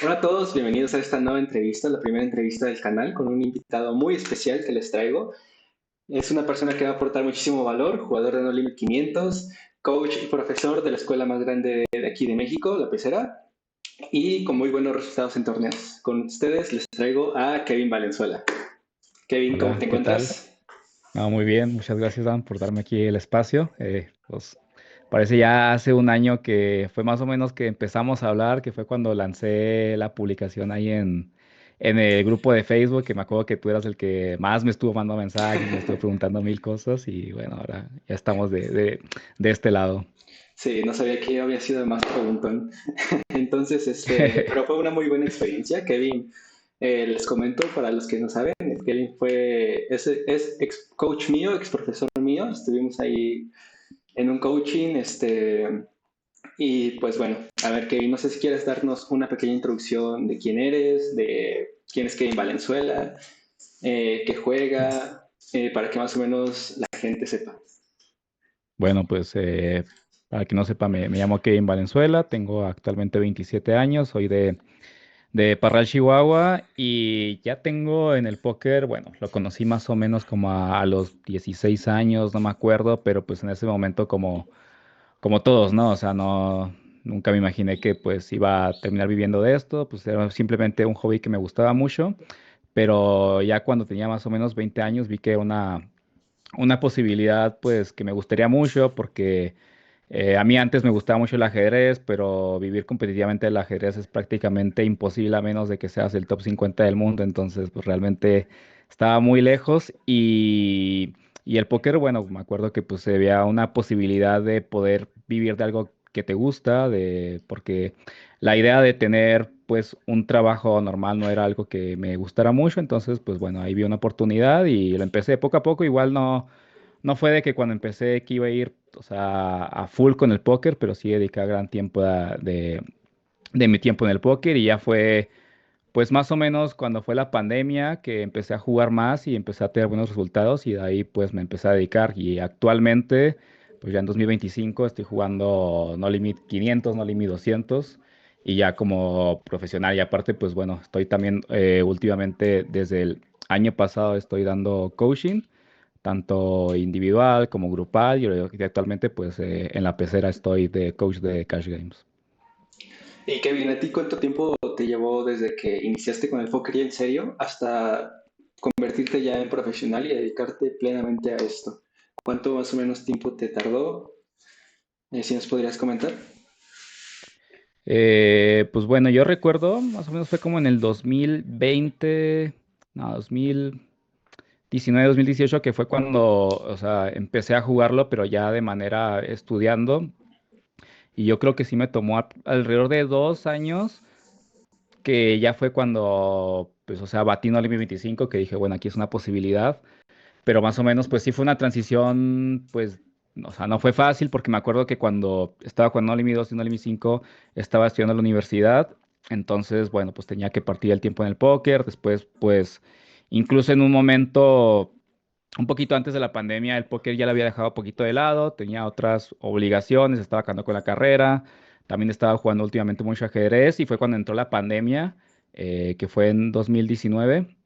Hola a todos, bienvenidos a esta nueva entrevista, la primera entrevista del canal con un invitado muy especial que les traigo. Es una persona que va a aportar muchísimo valor, jugador de No Limit 500, coach y profesor de la escuela más grande de aquí de México, la Pecera, y con muy buenos resultados en torneos. Con ustedes les traigo a Kevin Valenzuela. Kevin, ¿cómo Hola, te ¿qué tal? encuentras? No, muy bien, muchas gracias, Dan, por darme aquí el espacio. Pues parece ya hace un año que fue más o menos que empezamos a hablar, que fue cuando lancé la publicación ahí en el grupo de Facebook, que me acuerdo que tú eras el que más me estuvo mandando mensajes, me estuvo preguntando mil cosas y bueno, ahora ya estamos de este lado. Sí, no sabía que yo había sido el más preguntón. Entonces, pero fue una muy buena experiencia. Kevin, les comento para los que no saben, Kevin es ex coach mío, ex profesor mío. Estuvimos ahí en un coaching, y pues bueno, a ver, Kevin, no sé si quieres darnos una pequeña introducción de quién eres, de quién es Kevin Valenzuela, qué juega, para que más o menos la gente sepa. Bueno, pues para que no sepa, me llamo Kevin Valenzuela, tengo actualmente 27 años, soy de Parral, Chihuahua, y ya tengo en el póker, bueno, lo conocí más o menos como a los 16 años, no me acuerdo, pero pues en ese momento como todos, ¿no? O sea, no, nunca me imaginé que pues iba a terminar viviendo de esto, pues era simplemente un hobby que me gustaba mucho, pero ya cuando tenía más o menos 20 años vi que una posibilidad pues que me gustaría mucho porque a mí antes me gustaba mucho el ajedrez, pero vivir competitivamente el ajedrez es prácticamente imposible a menos de que seas el top 50 del mundo, entonces pues realmente estaba muy lejos y el póker, bueno, me acuerdo que pues se veía una posibilidad de poder vivir de algo que te gusta, porque la idea de tener pues un trabajo normal no era algo que me gustara mucho, entonces pues bueno, ahí vi una oportunidad y lo empecé poco a poco, igual no fue de que cuando empecé que iba a ir, o sea, a full con el póker, pero sí dediqué gran tiempo de mi tiempo en el póker y ya fue, pues más o menos cuando fue la pandemia que empecé a jugar más y empecé a tener buenos resultados y de ahí pues me empecé a dedicar y actualmente, pues ya en 2025 estoy jugando No Limit 500, No Limit 200 y ya como profesional y aparte pues bueno, estoy también últimamente desde el año pasado estoy dando coaching tanto individual como grupal. Yo actualmente, pues en la pecera estoy de coach de Cash Games. Y Kevin, ¿a ti cuánto tiempo te llevó desde que iniciaste con el póker ya en serio hasta convertirte ya en profesional y dedicarte plenamente a esto? ¿Cuánto más o menos tiempo te tardó? Si nos podrías comentar. Pues bueno, yo recuerdo, más o menos fue como en el 2020, no, 2019, 2018, que fue cuando, o sea, empecé a jugarlo, pero ya de manera estudiando. Y yo creo que sí me tomó alrededor de 2 años, que ya fue cuando, pues, o sea, batí No Limit 25, que dije, bueno, aquí es una posibilidad. Pero más o menos, pues sí fue una transición, pues, o sea, no fue fácil porque me acuerdo que cuando estaba con No Limit 2 y No Limit 5 estaba estudiando en la universidad, entonces, bueno, pues tenía que partir el tiempo en el póker, después, pues, incluso en un momento, un poquito antes de la pandemia, el póker ya lo había dejado un poquito de lado, tenía otras obligaciones, estaba acabando con la carrera, también estaba jugando últimamente mucho ajedrez y fue cuando entró la pandemia, que fue en 2019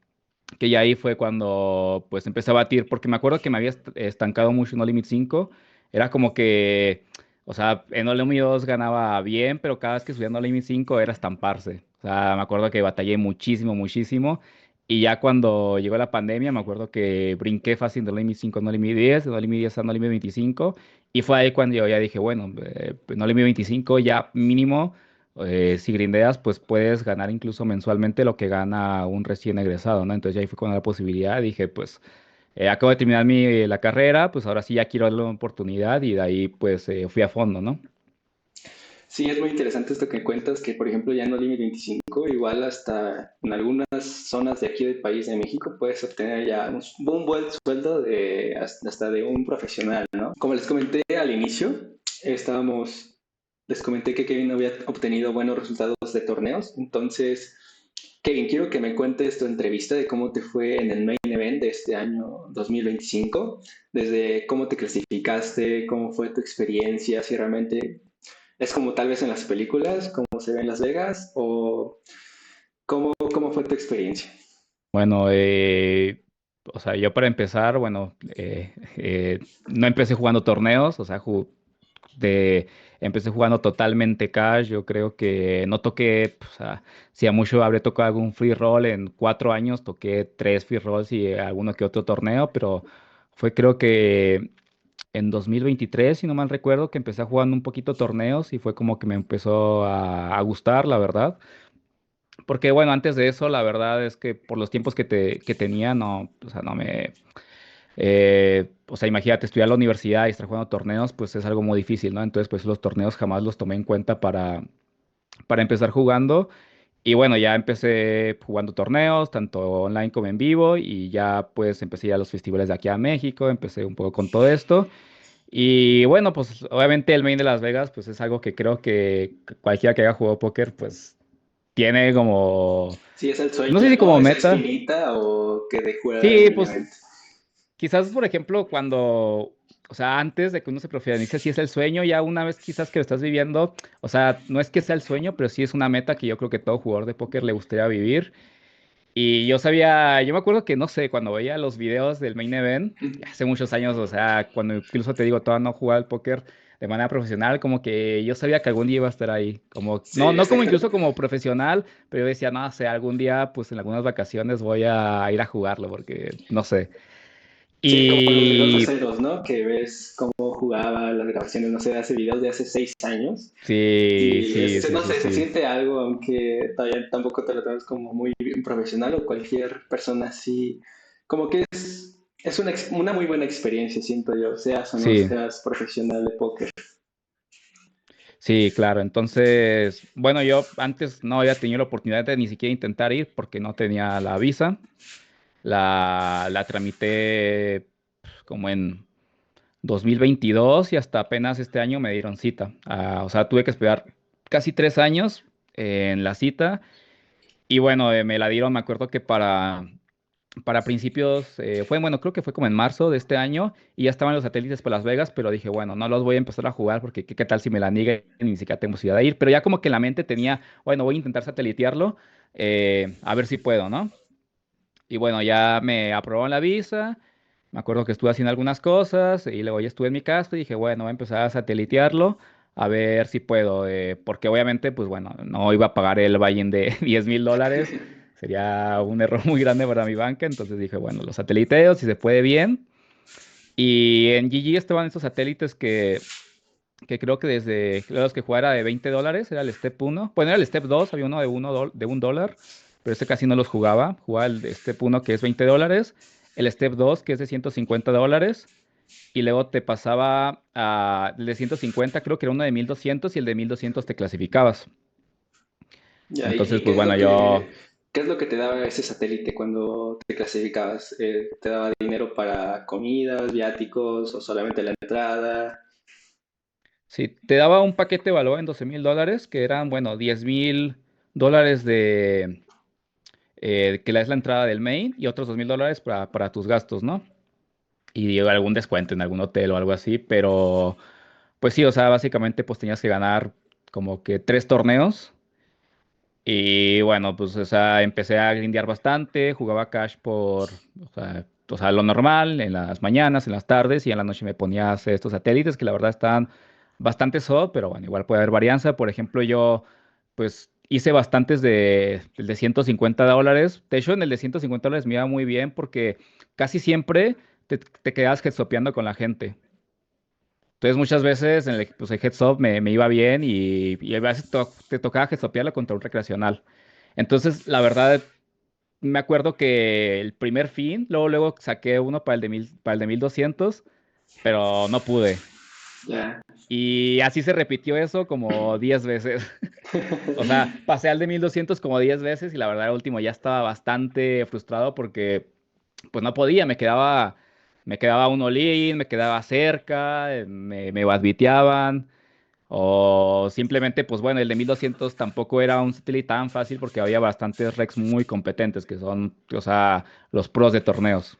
que ya ahí fue cuando pues empecé a batir, porque me acuerdo que me había estancado mucho en No Limit 5, era como que, o sea, en No Limit 2 ganaba bien, pero cada vez que subía a No Limit 5 era estamparse, o sea, me acuerdo que batallé muchísimo, muchísimo, y ya cuando llegó la pandemia, me acuerdo que brinqué fácil de No Limit 5 a No Limit 10, de No Limit 10 a No Limit 25, y fue ahí cuando yo ya dije, bueno, pues, No Limit 25 ya mínimo si grindeas, pues puedes ganar incluso mensualmente lo que gana un recién egresado, ¿no? Entonces ya ahí fue con la posibilidad, dije, pues acabo de terminar la carrera, pues ahora sí ya quiero darle una oportunidad y de ahí pues fui a fondo, ¿no? Sí, es muy interesante esto que cuentas, que por ejemplo ya en No Limit 25, igual hasta en algunas zonas de aquí del país de México, puedes obtener ya un buen sueldo de hasta de un profesional, ¿no? Como les comenté al inicio, estábamos, les comenté que Kevin había obtenido buenos resultados de torneos. Entonces, Kevin, quiero que me cuentes tu entrevista de cómo te fue en el main event de este año 2025, desde cómo te clasificaste, cómo fue tu experiencia, si realmente es como tal vez en las películas, como se ve en Las Vegas, o ¿Cómo fue tu experiencia? Bueno, o sea, yo para empezar, bueno, no empecé jugando torneos, o sea, empecé jugando totalmente cash. Yo creo que no toqué, o sea, si a mucho habré tocado algún free roll en 4 años, toqué 3 free rolls y alguno que otro torneo, pero fue creo que en 2023, si no mal recuerdo, que empecé jugando un poquito torneos y fue como que me empezó a gustar, la verdad. Porque bueno, antes de eso, la verdad es que por los tiempos que tenía, no, o sea, no me, o sea, imagínate, estudiar en la universidad y estar jugando torneos, pues es algo muy difícil, ¿no? Entonces, pues los torneos jamás los tomé en cuenta para empezar jugando. Y bueno, ya empecé jugando torneos, tanto online como en vivo, y ya pues empecé a ir a los festivales de aquí a México, empecé un poco con todo esto. Y bueno, pues obviamente el main de Las Vegas, pues es algo que creo que cualquiera que haya jugado póker, pues tiene como, Sí, es el no sé sueño, si ¿no? como Esa meta. espinita o que de jugar el Sí, main pues event. quizás, por ejemplo, o sea, antes de que uno se profesionalice, si es el sueño, ya una vez quizás que lo estás viviendo, o sea, no es que sea el sueño, pero sí es una meta que yo creo que todo jugador de póker le gustaría vivir. Y yo me acuerdo que, no sé, cuando veía los videos del main event, ya hace muchos años, o sea, cuando incluso te digo, todavía no jugaba al póker de manera profesional, como que yo sabía que algún día iba a estar ahí, como, Sí, no como exacto. incluso como profesional, pero yo decía, no sé, algún día, pues en algunas vacaciones voy a ir a jugarlo, porque, no sé. Sí, como los Y aceros, ¿no? Que ves cómo jugaba las grabaciones, no sé, hace videos de hace 6 años. sí, Y sí, sí, no sí, sé, se sí. siente algo, aunque todavía tampoco te lo tomes como muy bien profesional o cualquier persona así. Como que es una muy buena experiencia, siento yo, seas o no Sí, seas profesional de póker. sí, claro. Entonces, bueno, yo antes no había tenido la oportunidad de ni siquiera intentar ir porque no tenía la visa. La tramité como en 2022 y hasta apenas este año me dieron cita. O sea, tuve que esperar casi 3 años en la cita y bueno, me la dieron, me acuerdo que para principios, bueno, creo que fue como en marzo de este año y ya estaban los satélites para Las Vegas, pero dije, bueno, no los voy a empezar a jugar porque qué tal si me la niegan y ni siquiera tengo posibilidad de ir, pero ya como que en la mente tenía, bueno, voy a intentar satelitearlo, a ver si puedo, ¿no? Y bueno, ya me aprobaron la visa. Me acuerdo que estuve haciendo algunas cosas y luego ya estuve en mi casa y dije, bueno, voy a empezar a satelitearlo a ver si puedo, porque obviamente, pues bueno, no iba a pagar el buy-in de $10,000. Sería un error muy grande para mi banca. Entonces dije, bueno, los sateliteos, si se puede bien. Y en GG estaban estos satélites que creo que desde los que jugara de $20, era el Step 1. Bueno, era el Step 2, había uno de $1, pero este casi no los jugaba. Jugaba el de Step 1 que es $20, el Step 2 que es de $150, y luego te pasaba el de 150, creo que era uno de 1200 y el de 1200 te clasificabas. Ya, Entonces, ¿y pues bueno, yo, qué es lo que te daba ese satélite cuando te clasificabas? ¿Te daba dinero para comidas, viáticos o solamente la entrada? sí, te daba un paquete de valor en $12,000, que eran, bueno, $10,000 que es la entrada del main y otros $2,000 para tus gastos, ¿no? Y algún descuento en algún hotel o algo así, pero pues sí, o sea, básicamente pues tenías que ganar como que 3 torneos y bueno, pues o sea, empecé a grindear bastante, jugaba cash o sea, lo normal en las mañanas, en las tardes y en la noche me ponía a hacer estos satélites que la verdad están bastante soft, pero bueno, igual puede haber varianza. Por ejemplo, yo pues hice bastantes el de $150. De hecho, en el de $150 me iba muy bien porque casi siempre te quedas headsopeando con la gente. Entonces muchas veces pues, el heads up me iba bien y a veces te tocaba headsopearlo contra un recreacional. Entonces, la verdad, me acuerdo que el primer fin, luego saqué uno para el de 1200, pero no pude. Ya. Y así se repitió eso como 10 veces. O sea, pasé al de 1200 como 10 veces y la verdad, el último ya estaba bastante frustrado porque pues no podía, me quedaba un all-in, me quedaba cerca, me badbiteaban. O simplemente, pues bueno, el de 1200 tampoco era un satélite tan fácil porque había bastantes recs muy competentes que son, o sea, los pros de torneos.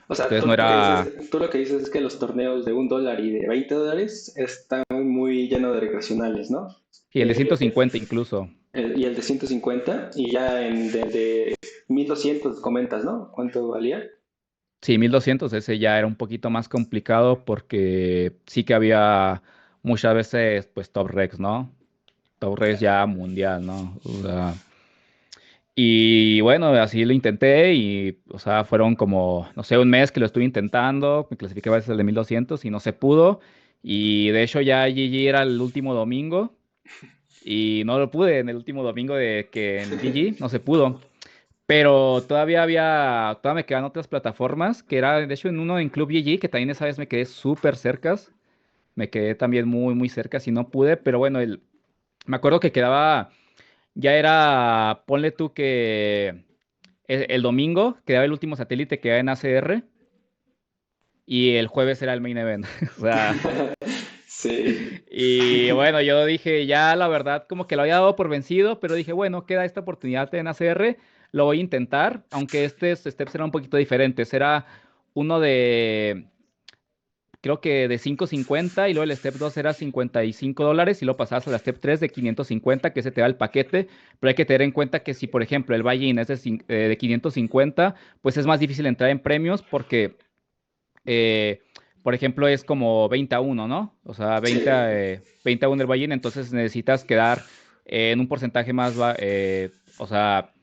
O sea, Entonces no era. tú lo que dices es que los torneos de $1 y de $20 están muy llenos de recreacionales, ¿no? Sí, el de 150 incluso. Y el de 150, y ya de 1200 comentas, ¿no? ¿Cuánto valía? Sí, 1200, ese ya era un poquito más complicado porque sí que había muchas veces, pues, top recs, ¿no? Top recs ya mundial, ¿no? O sea, y bueno, así lo intenté y, o sea, fueron como, no sé, un mes que lo estuve intentando, me clasifiqué a veces el de 1200 y no se pudo. Y de hecho ya GG era el último domingo y no lo pude en el último domingo de que en GG no se pudo. Pero todavía me quedan otras plataformas, que era, de hecho, en uno en Club GG, que también esa vez me quedé súper cercas, me quedé también muy, muy cerca, si no pude, pero bueno, me acuerdo que quedaba, ya era, ponle tú que el domingo quedaba el último satélite que era en ACR, y el jueves era el main event, o sea, Sí. y bueno, yo dije, ya la verdad, como que lo había dado por vencido, pero dije, bueno, queda esta oportunidad en ACR, lo voy a intentar, aunque este steps era un poquito diferente. Era uno de, creo que de 550 y luego el step 2 era $55 y luego pasabas a la step 3 de 550, que ese te da el paquete, pero hay que tener en cuenta que si, por ejemplo, el buy-in es de 550, pues es más difícil entrar en premios porque eh, por ejemplo, es como 20 a 1, ¿no? O sea, Sí. 20 a 1 el buy-in, entonces necesitas quedar en un porcentaje más, o sea,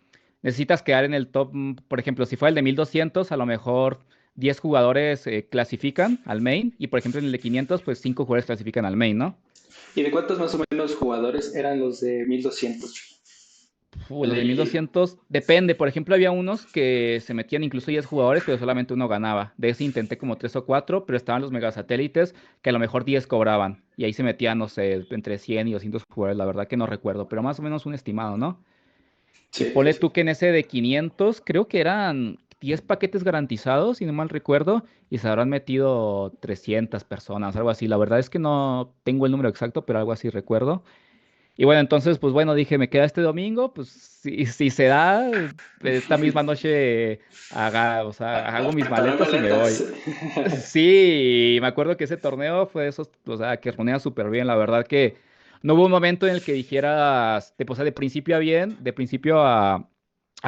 necesitas quedar en el top, por ejemplo, si fuera el de 1200, a lo mejor 10 jugadores clasifican al main, y por ejemplo en el de 500, pues 5 jugadores clasifican al main, ¿no? ¿Y de cuántos más o menos jugadores eran los de 1200? El Los de de GG. 1200 depende. Por ejemplo, había unos que se metían incluso 10 jugadores, pero solamente uno ganaba. De ese intenté como 3 o 4, pero estaban los megasatélites que a lo mejor 10 cobraban. Y ahí se metían, no sé, entre 100 y 200 jugadores. La verdad que no recuerdo, pero más o menos un estimado, ¿no? Y Sí, sí, ponle sí. tú que en ese de 500, creo que eran 10 paquetes garantizados, si no mal recuerdo, y se habrán metido 300 personas, algo así. La verdad es que no tengo el número exacto, pero algo así recuerdo. Y bueno, entonces, pues bueno, dije, me queda este domingo, pues si se da, esta misma noche o sea, hago mis Apretaré maletas y me maletas. voy. Sí, y me acuerdo que ese torneo fue de esos, o sea, que reunía súper bien, la verdad que no hubo un momento en el que dijeras, o sea, de principio a bien, de principio a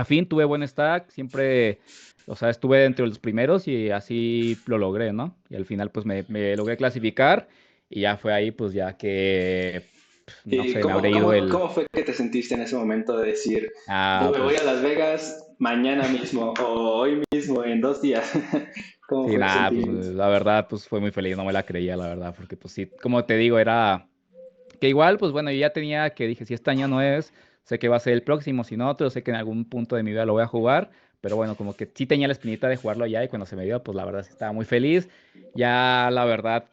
fin, tuve buen stack, siempre, o sea, estuve entre los primeros y así lo logré, ¿no? Y al final, pues me logré clasificar y ya fue ahí, pues ya que no ¿Y sé, me habré ido cómo fue que te sentiste en ese momento de decir, me voy a pues, Las Vegas mañana mismo o hoy mismo, en 2 días? ¿Cómo sí, fue el nada, pues sentimiento? la verdad, pues fue muy feliz, no me la creía, la verdad, porque pues sí, como te digo, era que igual, pues bueno, yo ya tenía que dije, si este año no es, sé que va a ser el próximo, si no otro, sé que en algún punto de mi vida lo voy a jugar, pero bueno, como que sí tenía la espinita de jugarlo ya y cuando se me dio, pues la verdad sí estaba muy feliz, ya la verdad,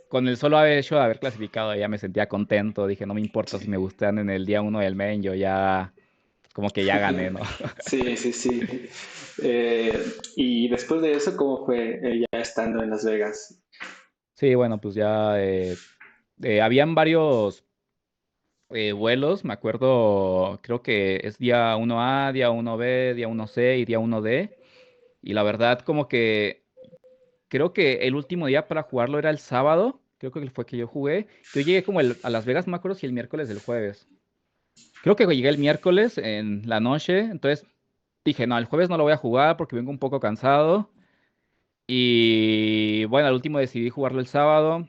con el solo hecho de haber clasificado ya me sentía contento, dije, no me importa si me gustan en el día uno del main, yo ya, como que ya gané, ¿no? Sí, sí, sí. Y después de eso, ¿cómo fue ya estando en Las Vegas? Sí, bueno, pues ya habían varios vuelos, me acuerdo, creo que es día uno a día uno b día uno c y día uno d. Y la verdad, como que creo que el último día para jugarlo era el sábado, creo que fue que yo jugué. Yo llegué como a Las Vegas, no me acuerdo si el miércoles del jueves. Creo que llegué el miércoles en la noche, entonces dije, no, el jueves no lo voy a jugar porque vengo un poco cansado. Y bueno, al último decidí jugarlo el sábado.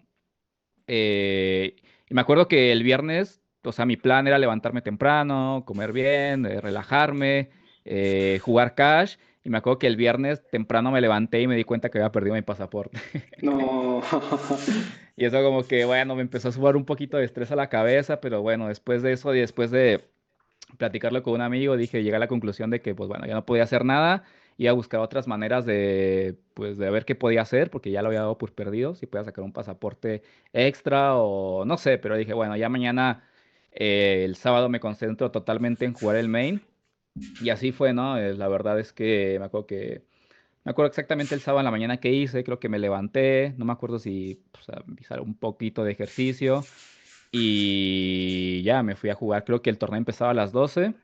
Eh, y me acuerdo que el viernes, o sea, mi plan era levantarme temprano, comer bien, relajarme, jugar cash. Y me acuerdo que el viernes temprano me levanté y me di cuenta que había perdido mi pasaporte. No. Y eso como que, bueno, me empezó a sumar un poquito de estrés a la cabeza, pero bueno, después de eso y después de platicarlo con un amigo, dije, llegué a la conclusión de que, pues bueno, ya no podía hacer nada, iba a buscar otras maneras de, pues, de ver qué podía hacer, porque ya lo había dado por perdido, si podía sacar un pasaporte extra o no sé, pero dije, bueno, ya mañana, el sábado me concentro totalmente en jugar el main, y así fue, ¿no? La verdad es que me acuerdo exactamente el sábado en la mañana que hice, creo que me levanté, no me acuerdo si, pues, hice un poquito de ejercicio, y ya me fui a jugar, creo que el torneo empezaba a las 12.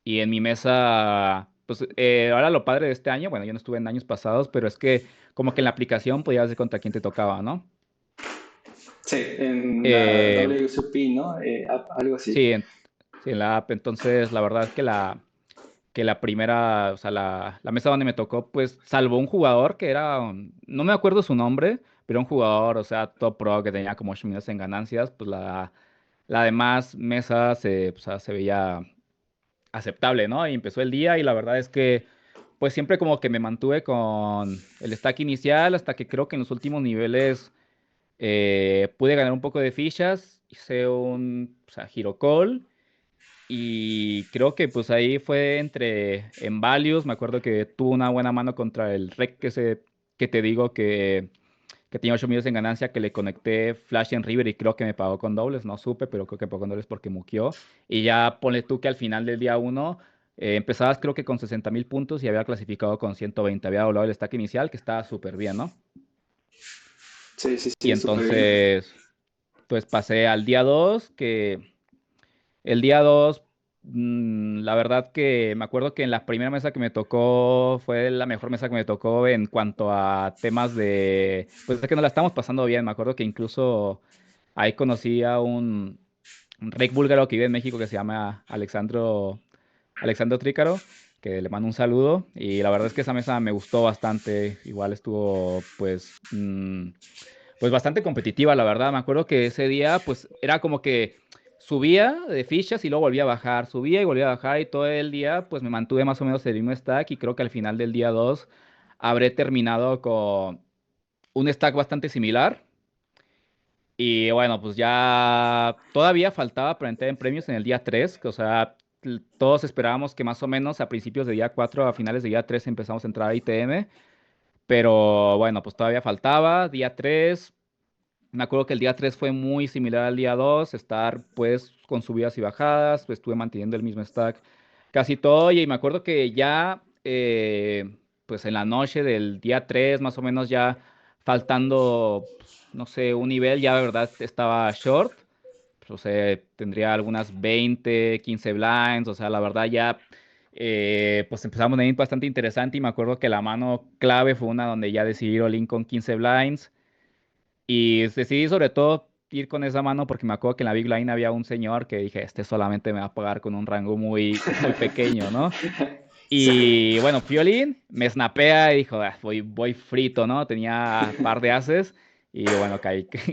Y en mi mesa, pues ahora lo padre de este año, bueno, yo no estuve en años pasados, pero es que como que en la aplicación podías ver contra quién te tocaba, ¿no? Sí, en la Eh, WSOP, ¿no? Algo sí, así. sí, en la app. Entonces, la verdad es que la primera, o sea, la mesa donde me tocó, pues, salvo un jugador que era, no me acuerdo su nombre, pero un jugador, o sea, top pro que tenía como 8 millones en ganancias, pues la demás mesa o sea, se veía aceptable, ¿no? Y empezó el día y la verdad es que pues siempre como que me mantuve con el stack inicial hasta que creo que en los últimos niveles pude ganar un poco de fichas, hice o sea, hero call y creo que pues ahí fue en values, me acuerdo que tuvo una buena mano contra el rec que te digo que tenía 8 millones en ganancia, que le conecté Flash en River y creo que me pagó con dobles, no supe, pero creo que pagó con dobles porque muqueó. Y ya ponle tú que al final del día uno empezabas creo que con 60.000 puntos y había clasificado con 120, había doblado el stack inicial, que estaba súper bien, ¿no? Sí, sí, Y sí, súper bien. entonces, pues pasé al día 2 que el día 2 la verdad que me acuerdo que en la primera mesa que me tocó fue la mejor mesa que me tocó en cuanto a temas pues es que nos la estamos pasando bien. Me acuerdo que incluso ahí conocí a un rey búlgaro que vive en México que se llama Alexandro Trícaro, que le mando un saludo. Y la verdad es que esa mesa me gustó bastante. Igual estuvo, pues bastante competitiva, la verdad. Me acuerdo que ese día, pues era como que subía de fichas y luego volvía a bajar, subía y volvía a bajar y todo el día, pues me mantuve más o menos el mismo stack y creo que al final del día 2 habré terminado con un stack bastante similar. Y bueno, pues ya todavía faltaba para entrar en premios en el día 3 que, o sea, todos esperábamos que más o menos a principios de día 4 a finales de día 3 empezamos a entrar a ITM, pero bueno, pues todavía faltaba, día 3. Me acuerdo que el día 3 fue muy similar al día 2, estar pues con subidas y bajadas, pues estuve manteniendo el mismo stack casi todo y me acuerdo que ya pues en la noche del día 3 más o menos ya faltando, pues, no sé, un nivel, ya de verdad estaba short, pues, o sea, tendría algunas 20 15 blinds, o sea, la verdad ya pues empezamos a ir bastante interesante y me acuerdo que la mano clave fue una donde ya decidí ir all in con 15 blinds. Y decidí sobre todo ir con esa mano porque me acuerdo que en la Big Line había un señor que dije, este solamente me va a pagar con un rango muy pequeño, ¿no? Sí. Y bueno, Piolín me snapea y dijo, "Ah, voy frito, ¿no? Tenía par de haces y bueno,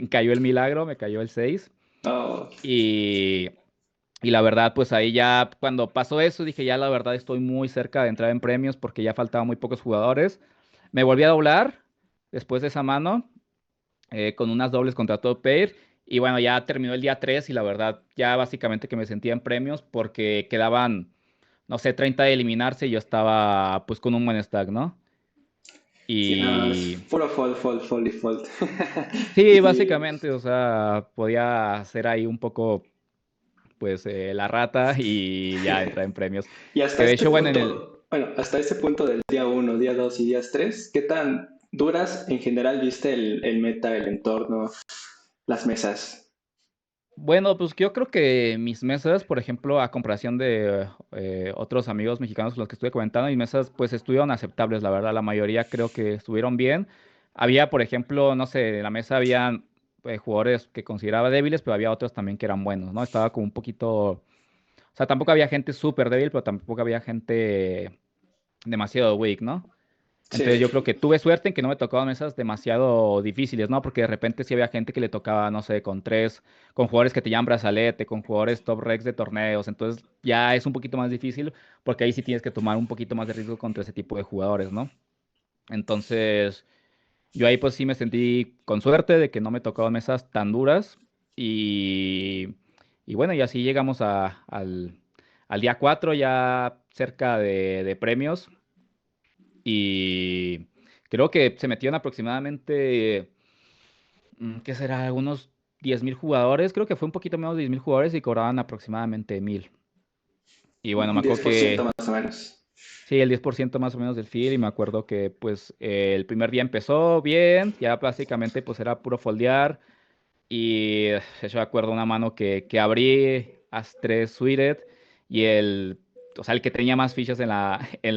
cayó el milagro, me cayó el 6 Oh, y, y la verdad, pues ahí ya cuando pasó eso dije, ya la verdad estoy muy cerca de entrar en premios porque ya faltaban muy pocos jugadores. Me volví a doblar después de esa mano con unas dobles contra Top Pair. Y bueno, ya terminó el día 3 y la verdad, ya básicamente que me sentía en premios porque quedaban, no sé, 30 de eliminarse y yo estaba pues con un buen stack, ¿no? sí, no, es Y puro fold, fold, fold y fold. sí, Sí, básicamente, o sea, podía hacer ahí un poco pues la rata y ya entrar en premios. y hasta Que de este hecho, bueno, en el, punto, bueno, hasta este punto del día uno, día 2 y día 3, ¿qué tan duras en general viste el meta, el entorno, las mesas? Bueno, pues yo creo que mis mesas, por ejemplo, a comparación de otros amigos mexicanos con los que estuve comentando, mis mesas pues estuvieron aceptables, la verdad, la mayoría creo que estuvieron bien. Había, por ejemplo, no sé, en la mesa había jugadores que consideraba débiles, pero había otros también que eran buenos, ¿no? Estaba como un poquito, o sea, tampoco había gente súper débil, pero tampoco había gente demasiado weak, ¿no? Entonces yo creo Sí, que tuve suerte en que no me tocaban mesas demasiado difíciles, ¿no? Porque de repente sí había gente que le tocaba, no sé, con jugadores que te llaman brazalete, con jugadores top recs de torneos. Entonces ya es un poquito más difícil porque ahí sí tienes que tomar un poquito más de riesgo contra ese tipo de jugadores, ¿no? Entonces yo ahí pues sí me sentí con suerte de que no me tocaban mesas tan duras y, y bueno, y así llegamos al día 4 ya cerca de premios. Y creo que se metieron aproximadamente, ¿qué será? Unos 10.000 jugadores. Creo que fue un poquito menos de 10.000 jugadores y cobraban aproximadamente 1.000. Y bueno, me un acuerdo 10% que más o menos. sí, el 10% más o menos del fee. Y me acuerdo que pues el primer día empezó bien. Ya básicamente pues era puro foldear. Y yo me acuerdo una mano que abrí As-3 Suited y o sea, el que tenía más fichas en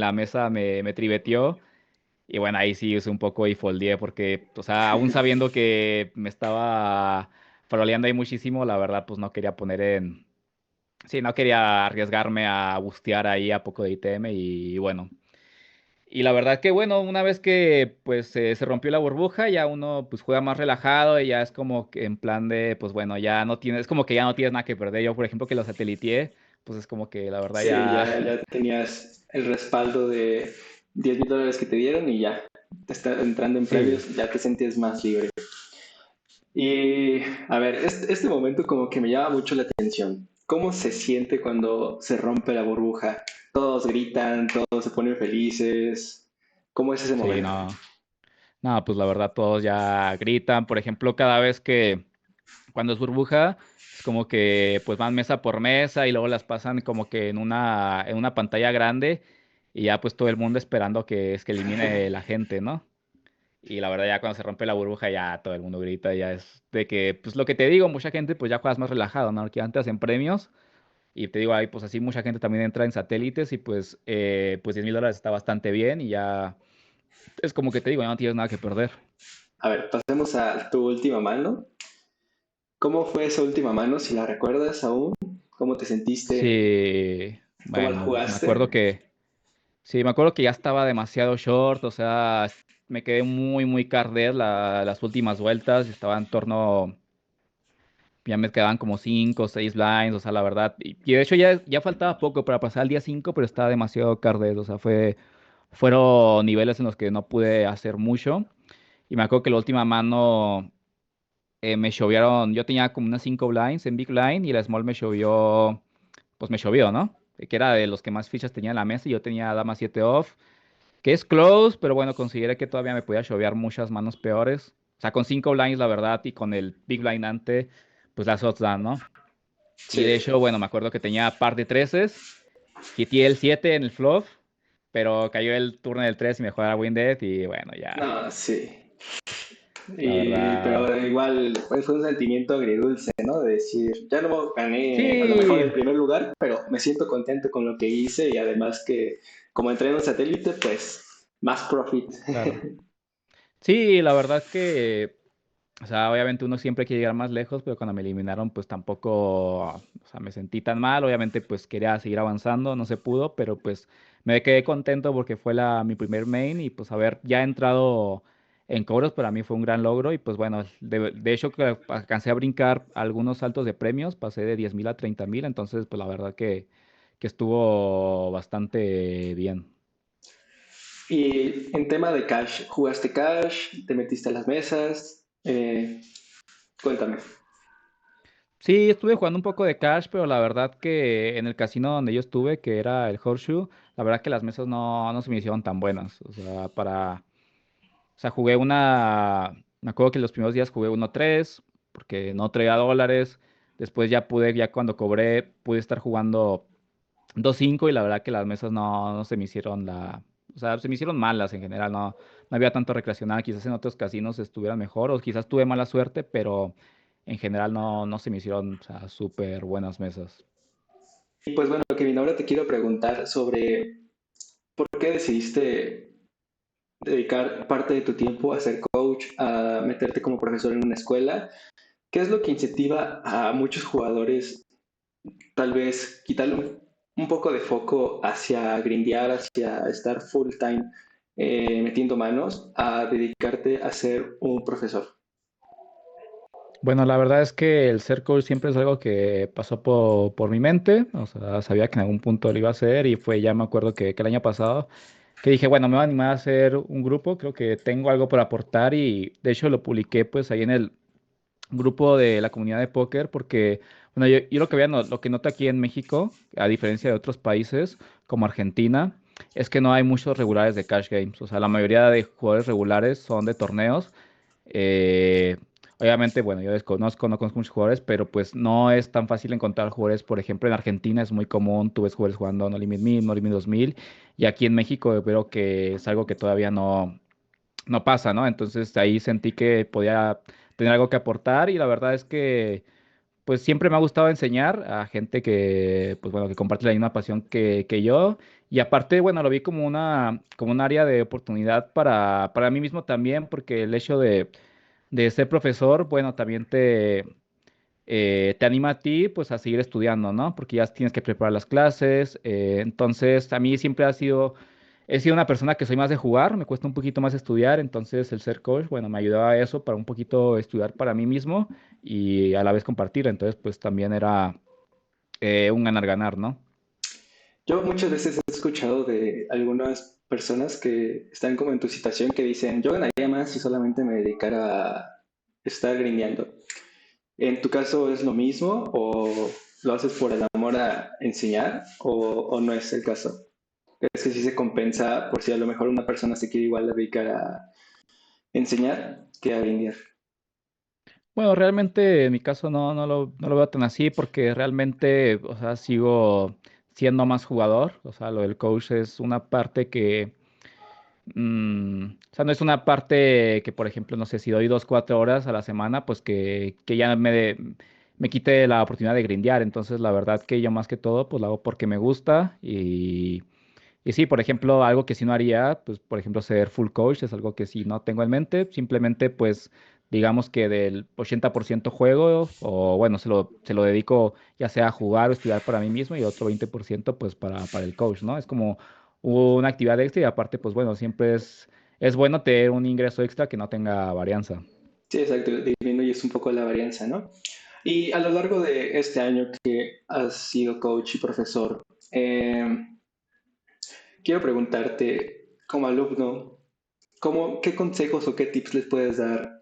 la mesa me triveteó. Y bueno, ahí sí usé un poco y foldeé porque, o sea, aún sabiendo que me estaba faroleando ahí muchísimo, la verdad, pues no quería poner sí, no quería arriesgarme a bustear ahí a poco de ITM y bueno. Y la verdad que bueno, una vez que pues se rompió la burbuja, ya uno pues juega más relajado y ya es como que en plan de, pues bueno, ya no tienes, es como que ya no tienes nada que perder. Yo, por ejemplo, que lo sateliteé, pues es como que la verdad Sí, ya, ya tenías el respaldo de $10,000 que te dieron y ya te está entrando en sí, premios, ya te sientes más libre. Y a ver, este momento como que me llama mucho la atención. ¿Cómo se siente cuando se rompe la burbuja? Todos gritan, todos se ponen felices. ¿Cómo es ese sí, momento? no. No, pues la verdad todos ya gritan. Por ejemplo, cada vez que cuando es burbuja, es como que pues van mesa por mesa y luego las pasan como que en una pantalla grande y ya pues todo el mundo esperando que es que elimine la gente, ¿no? Y la verdad ya cuando se rompe la burbuja ya todo el mundo grita, ya es de que, pues lo que te digo, mucha gente pues ya juegas más relajado, ¿no? Que antes en premios y te digo, ahí pues así mucha gente también entra en satélites y pues $10,000 está bastante bien y ya es como que te digo, ya no tienes nada que perder. A ver, pasemos a tu última mano. ¿Cómo fue esa última mano? Si la recuerdas aún, ¿cómo te sentiste? Sí, ¿Cómo la bueno, jugaste? sí, me acuerdo que ya estaba demasiado short, o sea, me quedé muy card las últimas vueltas, estaba en torno, ya me quedaban como 5 o 6 blinds, o sea, la verdad, y de hecho ya faltaba poco para pasar al día 5 pero estaba demasiado card, o sea, fueron niveles en los que no pude hacer mucho, y me acuerdo que la última mano me shovearon, yo tenía como unas 5 blinds en Big Blind, y la Small pues me llovió, ¿no? Que era de los que más fichas tenía en la mesa y yo tenía dama 7 off, que es close, pero bueno, consideré que todavía me podía shovear muchas manos peores. O sea, con 5 blinds, la verdad, y con el big blind ante, pues las odds dan, ¿no? Y de Sí. hecho, bueno, me acuerdo que tenía par de treses, hité el 7 en el flop, pero cayó el turno del 3 y me jugaba Win Dead y bueno, ya, No, sí. la verdad. Pero igual pues, fue un sentimiento agridulce, ¿no? De decir, ya no gané a lo mejor el Sí, primer lugar, pero me siento contento con lo que hice y además que como entré en un satélite, pues más profit. claro. Sí, la verdad que o sea, obviamente uno siempre quiere llegar más lejos, pero cuando me eliminaron, pues tampoco, o sea, me sentí tan mal. Obviamente, pues quería seguir avanzando, no se pudo, pero pues me quedé contento porque fue mi primer main y pues haber ya entrado en cobros para mí fue un gran logro y pues bueno, de hecho que alcancé a brincar algunos saltos de premios, pasé de 10,000 a 30,000, entonces pues la verdad que estuvo bastante bien. Y en tema de cash, ¿jugaste cash? ¿Te metiste a las mesas? Cuéntame. Sí, estuve jugando un poco de Cash, pero la verdad que en el casino donde yo estuve, que era el Horseshoe, la verdad que las mesas no se me hicieron tan buenas. O sea, me acuerdo que los primeros días jugué 1-3, porque no traía dólares. Después ya cuando cobré, pude estar jugando 2-5 y la verdad que las mesas no se me hicieron o sea, se me hicieron malas en general, no había tanto recreacional, quizás en otros casinos estuvieran mejor o quizás tuve mala suerte, pero en general no se me hicieron, o sea, súper buenas mesas. Y pues bueno, Kevin, ahora te quiero preguntar sobre por qué decidiste dedicar parte de tu tiempo a ser coach, a meterte como profesor en una escuela. ¿Qué es lo que incentiva a muchos jugadores tal vez quitarle un poco de foco hacia grindear, hacia estar full time metiendo manos, a dedicarte a ser un profesor? Bueno, la verdad es que el ser coach siempre es algo que pasó por mi mente, o sea, sabía que en algún punto lo iba a hacer y ya me acuerdo que el año pasado, que dije, bueno, me voy a animar a hacer un grupo, creo que tengo algo por aportar y de hecho lo publiqué pues ahí en el grupo de la comunidad de póker porque, bueno, yo lo que veo, lo que noto aquí en México, a diferencia de otros países como Argentina, es que no hay muchos regulares de cash games, o sea, la mayoría de jugadores regulares son de torneos. eh, Obviamente, bueno, yo desconozco, no conozco muchos jugadores, pero pues no es tan fácil encontrar jugadores, por ejemplo, en Argentina es muy común, tú ves jugadores jugando No Limit 1000, No Limit 2000, y aquí en México veo que es algo que todavía no pasa, ¿no? Entonces ahí sentí que podía tener algo que aportar y la verdad es que pues siempre me ha gustado enseñar a gente que, pues bueno, que comparte la misma pasión que yo y aparte, bueno, lo vi como como un área de oportunidad para mí mismo también porque el hecho de ser profesor, bueno, también te anima a ti pues a seguir estudiando, ¿no? Porque ya tienes que preparar las clases. Entonces, a mí siempre he sido una persona que soy más de jugar, me cuesta un poquito más estudiar, entonces el ser coach, bueno, me ayudaba a eso para un poquito estudiar para mí mismo y a la vez compartir. Entonces, pues también era un ganar-ganar, ¿no? Yo muchas veces he escuchado de algunas personas que están como en tu situación que dicen, yo ganaría más si solamente me dedicara a estar grindeando. ¿En tu caso es lo mismo o lo haces por el amor a enseñar o no es el caso? ¿Es que sí se compensa por si a lo mejor una persona se quiere igual dedicar a enseñar que a grindear? Bueno, realmente en mi caso no lo veo tan así porque realmente, o sea, sigo siendo más jugador. O sea, lo del coach es una parte que, o sea, no es una parte que, por ejemplo, no sé, si doy 2, 4 horas a la semana, pues que ya me quite la oportunidad de grindear. Entonces, la verdad que yo más que todo, pues lo hago porque me gusta y sí, por ejemplo, algo que sí no haría, pues por ejemplo, ser full coach es algo que sí no tengo en mente. Simplemente, pues, digamos que del 80% juego, o bueno, se lo dedico ya sea a jugar o estudiar para mí mismo y otro 20% pues para el coach, ¿no? Es como una actividad extra y aparte, pues bueno, siempre es bueno tener un ingreso extra que no tenga varianza. Sí, exacto, disminuyes un poco la varianza, ¿no? Y a lo largo de este año que has sido coach y profesor, eh, quiero preguntarte, como alumno, ¿qué consejos o qué tips les puedes dar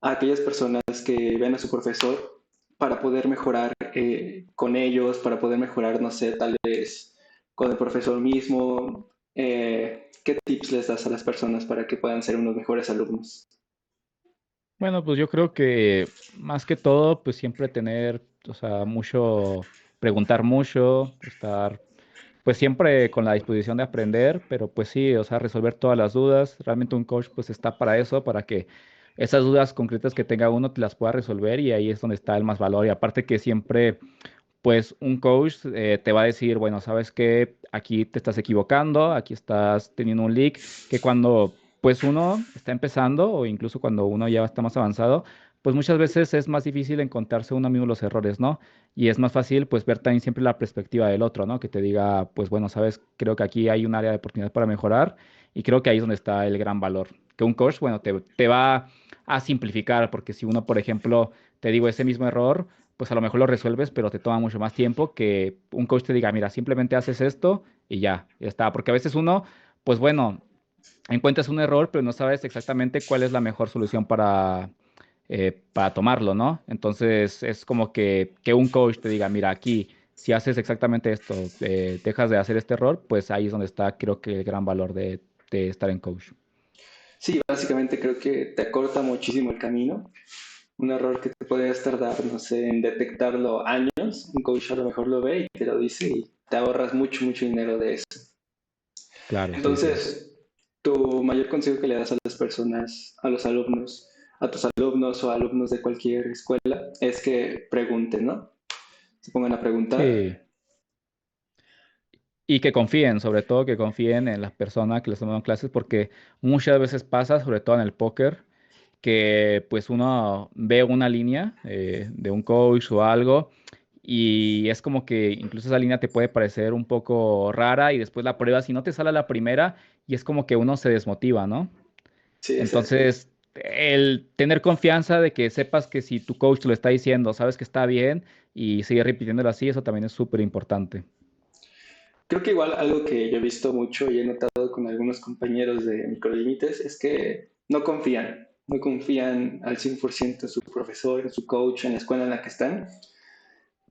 a aquellas personas que ven a su profesor para poder mejorar con ellos, para poder mejorar, no sé, tal vez con el profesor mismo? ¿Qué tips les das a las personas para que puedan ser unos mejores alumnos? Bueno, pues yo creo que más que todo, pues siempre tener, o sea, preguntar mucho, estar pues siempre con la disposición de aprender, pero pues sí, o sea, resolver todas las dudas. Realmente un coach pues está para eso, para que esas dudas concretas que tenga uno te las pueda resolver y ahí es donde está el más valor. Y aparte que siempre pues un coach te va a decir, bueno, sabes que aquí te estás equivocando, aquí estás teniendo un leak, que cuando pues uno está empezando o incluso cuando uno ya está más avanzado, pues muchas veces es más difícil encontrarse uno mismo los errores, ¿no? Y es más fácil pues ver también siempre la perspectiva del otro, ¿no? Que te diga, pues bueno, sabes, creo que aquí hay un área de oportunidad para mejorar y creo que ahí es donde está el gran valor. Que un coach, bueno, te va a simplificar, porque si uno, por ejemplo, te digo ese mismo error, pues a lo mejor lo resuelves, pero te toma mucho más tiempo que un coach te diga, mira, simplemente haces esto y ya está. Porque a veces uno, pues bueno, encuentras un error, pero no sabes exactamente cuál es la mejor solución para tomarlo, ¿no? Entonces es como que un coach te diga, mira, aquí, si haces exactamente esto, dejas de hacer este error, pues ahí es donde está, creo que el gran valor de estar en coach. Sí, básicamente creo que te acorta muchísimo el camino. Un error que te podrías tardar, no sé, en detectarlo años, un coach a lo mejor lo ve y te lo dice y te ahorras mucho, mucho dinero de eso. Claro, sí, sí. Entonces, tu mayor consejo que le das a las personas, a los alumnos, a tus alumnos o alumnos de cualquier escuela, es que pregunten, ¿no? Se pongan a Sí. preguntar. Y que confíen, sobre todo que confíen en las personas que les toman clases, porque muchas veces pasa, sobre todo en el póker, que pues uno ve una línea de un coach o algo y es como que incluso esa línea te puede parecer un poco rara y después la pruebas y no te sale a la primera y es como que uno se desmotiva, ¿no? Sí, exacto. Entonces, el tener confianza de que sepas que si tu coach te lo está diciendo, sabes que está bien y sigue repitiéndolo así, eso también es súper importante. Creo que igual algo que yo he visto mucho y he notado con algunos compañeros de Microlímites es que no confían al 100% en su profesor, en su coach, en la escuela en la que están,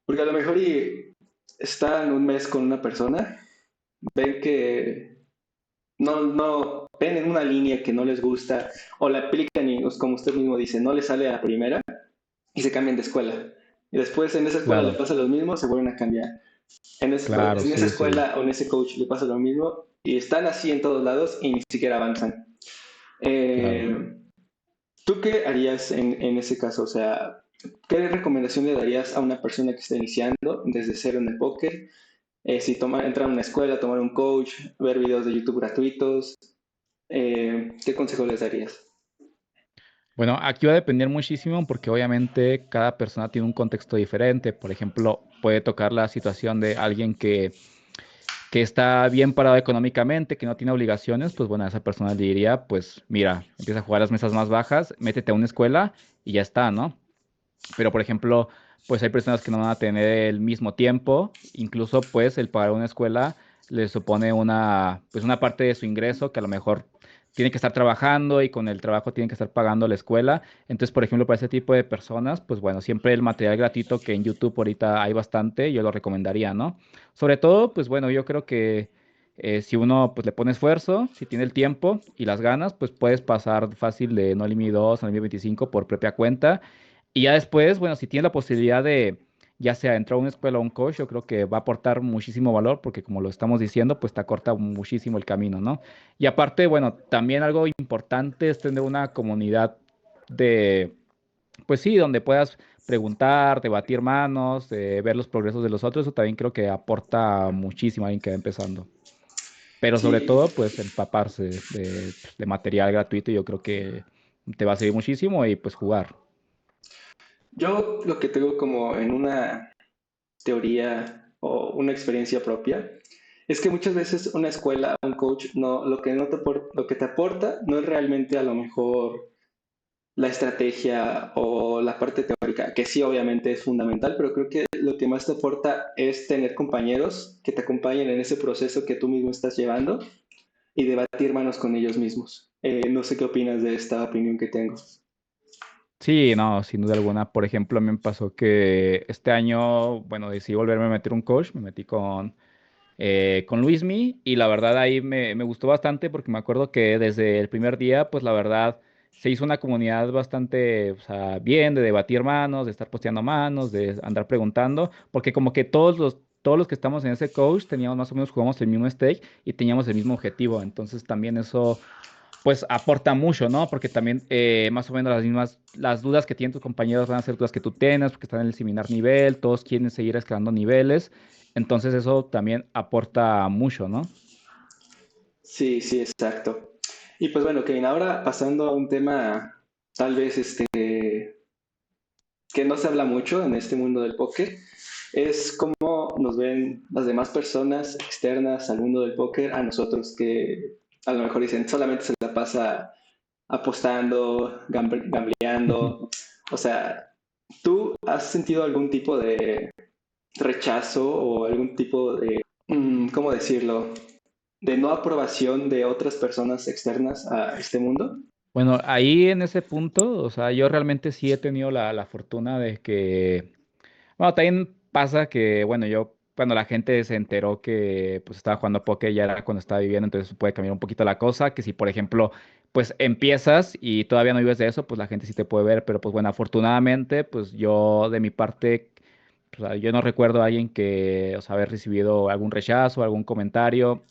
porque a lo mejor y están un mes con una persona, ven que no, ven en una línea que no les gusta o la aplican y pues, como usted mismo dice, no les sale a la primera y se cambian de escuela. Y después en esa escuela le Claro, pasa lo mismo, se vuelven a cambiar. claro, En esa sí, sí, escuela o en ese coach le pasa lo mismo y están así en todos lados y ni siquiera avanzan. claro. Eh, ¿Tú qué harías en ese caso? O sea, ¿qué recomendación le darías a una persona que está iniciando desde cero en el póker? Si entrar a una escuela, tomar un coach, ver videos de YouTube gratuitos, ¿qué consejo les darías? Bueno, aquí va a depender muchísimo porque obviamente cada persona tiene un contexto diferente. Por ejemplo, puede tocar la situación de alguien que está bien parado económicamente, que no tiene obligaciones, pues bueno, a esa persona le diría, pues mira, empieza a jugar las mesas más bajas, métete a una escuela y ya está, ¿no? Pero, por ejemplo, pues hay personas que no van a tener el mismo tiempo, incluso pues el pagar una escuela les supone pues una parte de su ingreso que a lo mejor tiene que estar trabajando y con el trabajo tienen que estar pagando la escuela. Entonces, por ejemplo, para ese tipo de personas, pues bueno, siempre el material gratuito que en YouTube ahorita hay bastante, yo lo recomendaría, ¿no? Sobre todo, pues bueno, yo creo que si uno pues le pone esfuerzo, si tiene el tiempo y las ganas, pues puedes pasar fácil de No Limit 2 a No Limit 25 por propia cuenta y ya después, bueno, si tienes la posibilidad de, ya sea entrar a una escuela o un coach, yo creo que va a aportar muchísimo valor porque como lo estamos diciendo, pues te acorta muchísimo el camino, ¿no? Y aparte, bueno, también algo importante es tener una comunidad de, pues sí, donde puedas preguntar, debatir manos, ver los progresos de los otros, eso también creo que aporta muchísimo a alguien que va empezando. Pero sobre Sí, todo, pues empaparse de material gratuito, yo creo que te va a servir muchísimo y pues jugar. yo lo que tengo como en una teoría o una experiencia propia es que muchas veces una escuela, un coach, no, lo que no te aporta, lo que te aporta no es realmente a lo mejor la estrategia o la parte teórica, que sí obviamente es fundamental, pero creo que lo que más te aporta es tener compañeros que te acompañen en ese proceso que tú mismo estás llevando y debatir manos con ellos mismos. No sé qué opinas de esta opinión que tengo. Sí, no, sin duda alguna. Por ejemplo, a mí me pasó que este año, bueno, decidí volverme a meter un coach, me metí con Luismi y la verdad ahí me gustó bastante porque me acuerdo que desde el primer día, pues la verdad se hizo una comunidad bastante, o sea, bien, de debatir manos, de estar posteando manos, de andar preguntando, porque como que todos los que estamos en ese coach teníamos más o menos, jugamos el mismo stake y teníamos el mismo objetivo, entonces también eso pues aporta mucho, ¿no? Porque también más o menos las dudas que tienen tus compañeros van a ser dudas que tú tienes, porque están en el similar nivel, todos quieren seguir escalando niveles, entonces eso también aporta mucho, ¿no? Sí, sí, exacto. Y pues bueno, Kevin, ahora pasando a un tema tal vez que no se habla mucho en este mundo del póker, es cómo nos ven las demás personas externas al mundo del póker, a nosotros que a lo mejor dicen solamente se la pasa apostando, gambleando. O sea, ¿tú has sentido algún tipo de rechazo o algún tipo de, ¿cómo decirlo?, de no aprobación de otras personas externas a este mundo? Bueno, ahí en ese punto, o sea, yo realmente sí he tenido la fortuna de que, bueno, también pasa que, bueno, yo, cuando la gente se enteró que pues estaba jugando póker ya era cuando estaba viviendo, entonces puede cambiar un poquito la cosa, que si por ejemplo, pues empiezas y todavía no vives de eso, pues la gente sí te puede ver, pero pues bueno, afortunadamente, pues yo de mi parte, o sea, yo no recuerdo a alguien que, o sea, haber recibido algún rechazo, algún comentario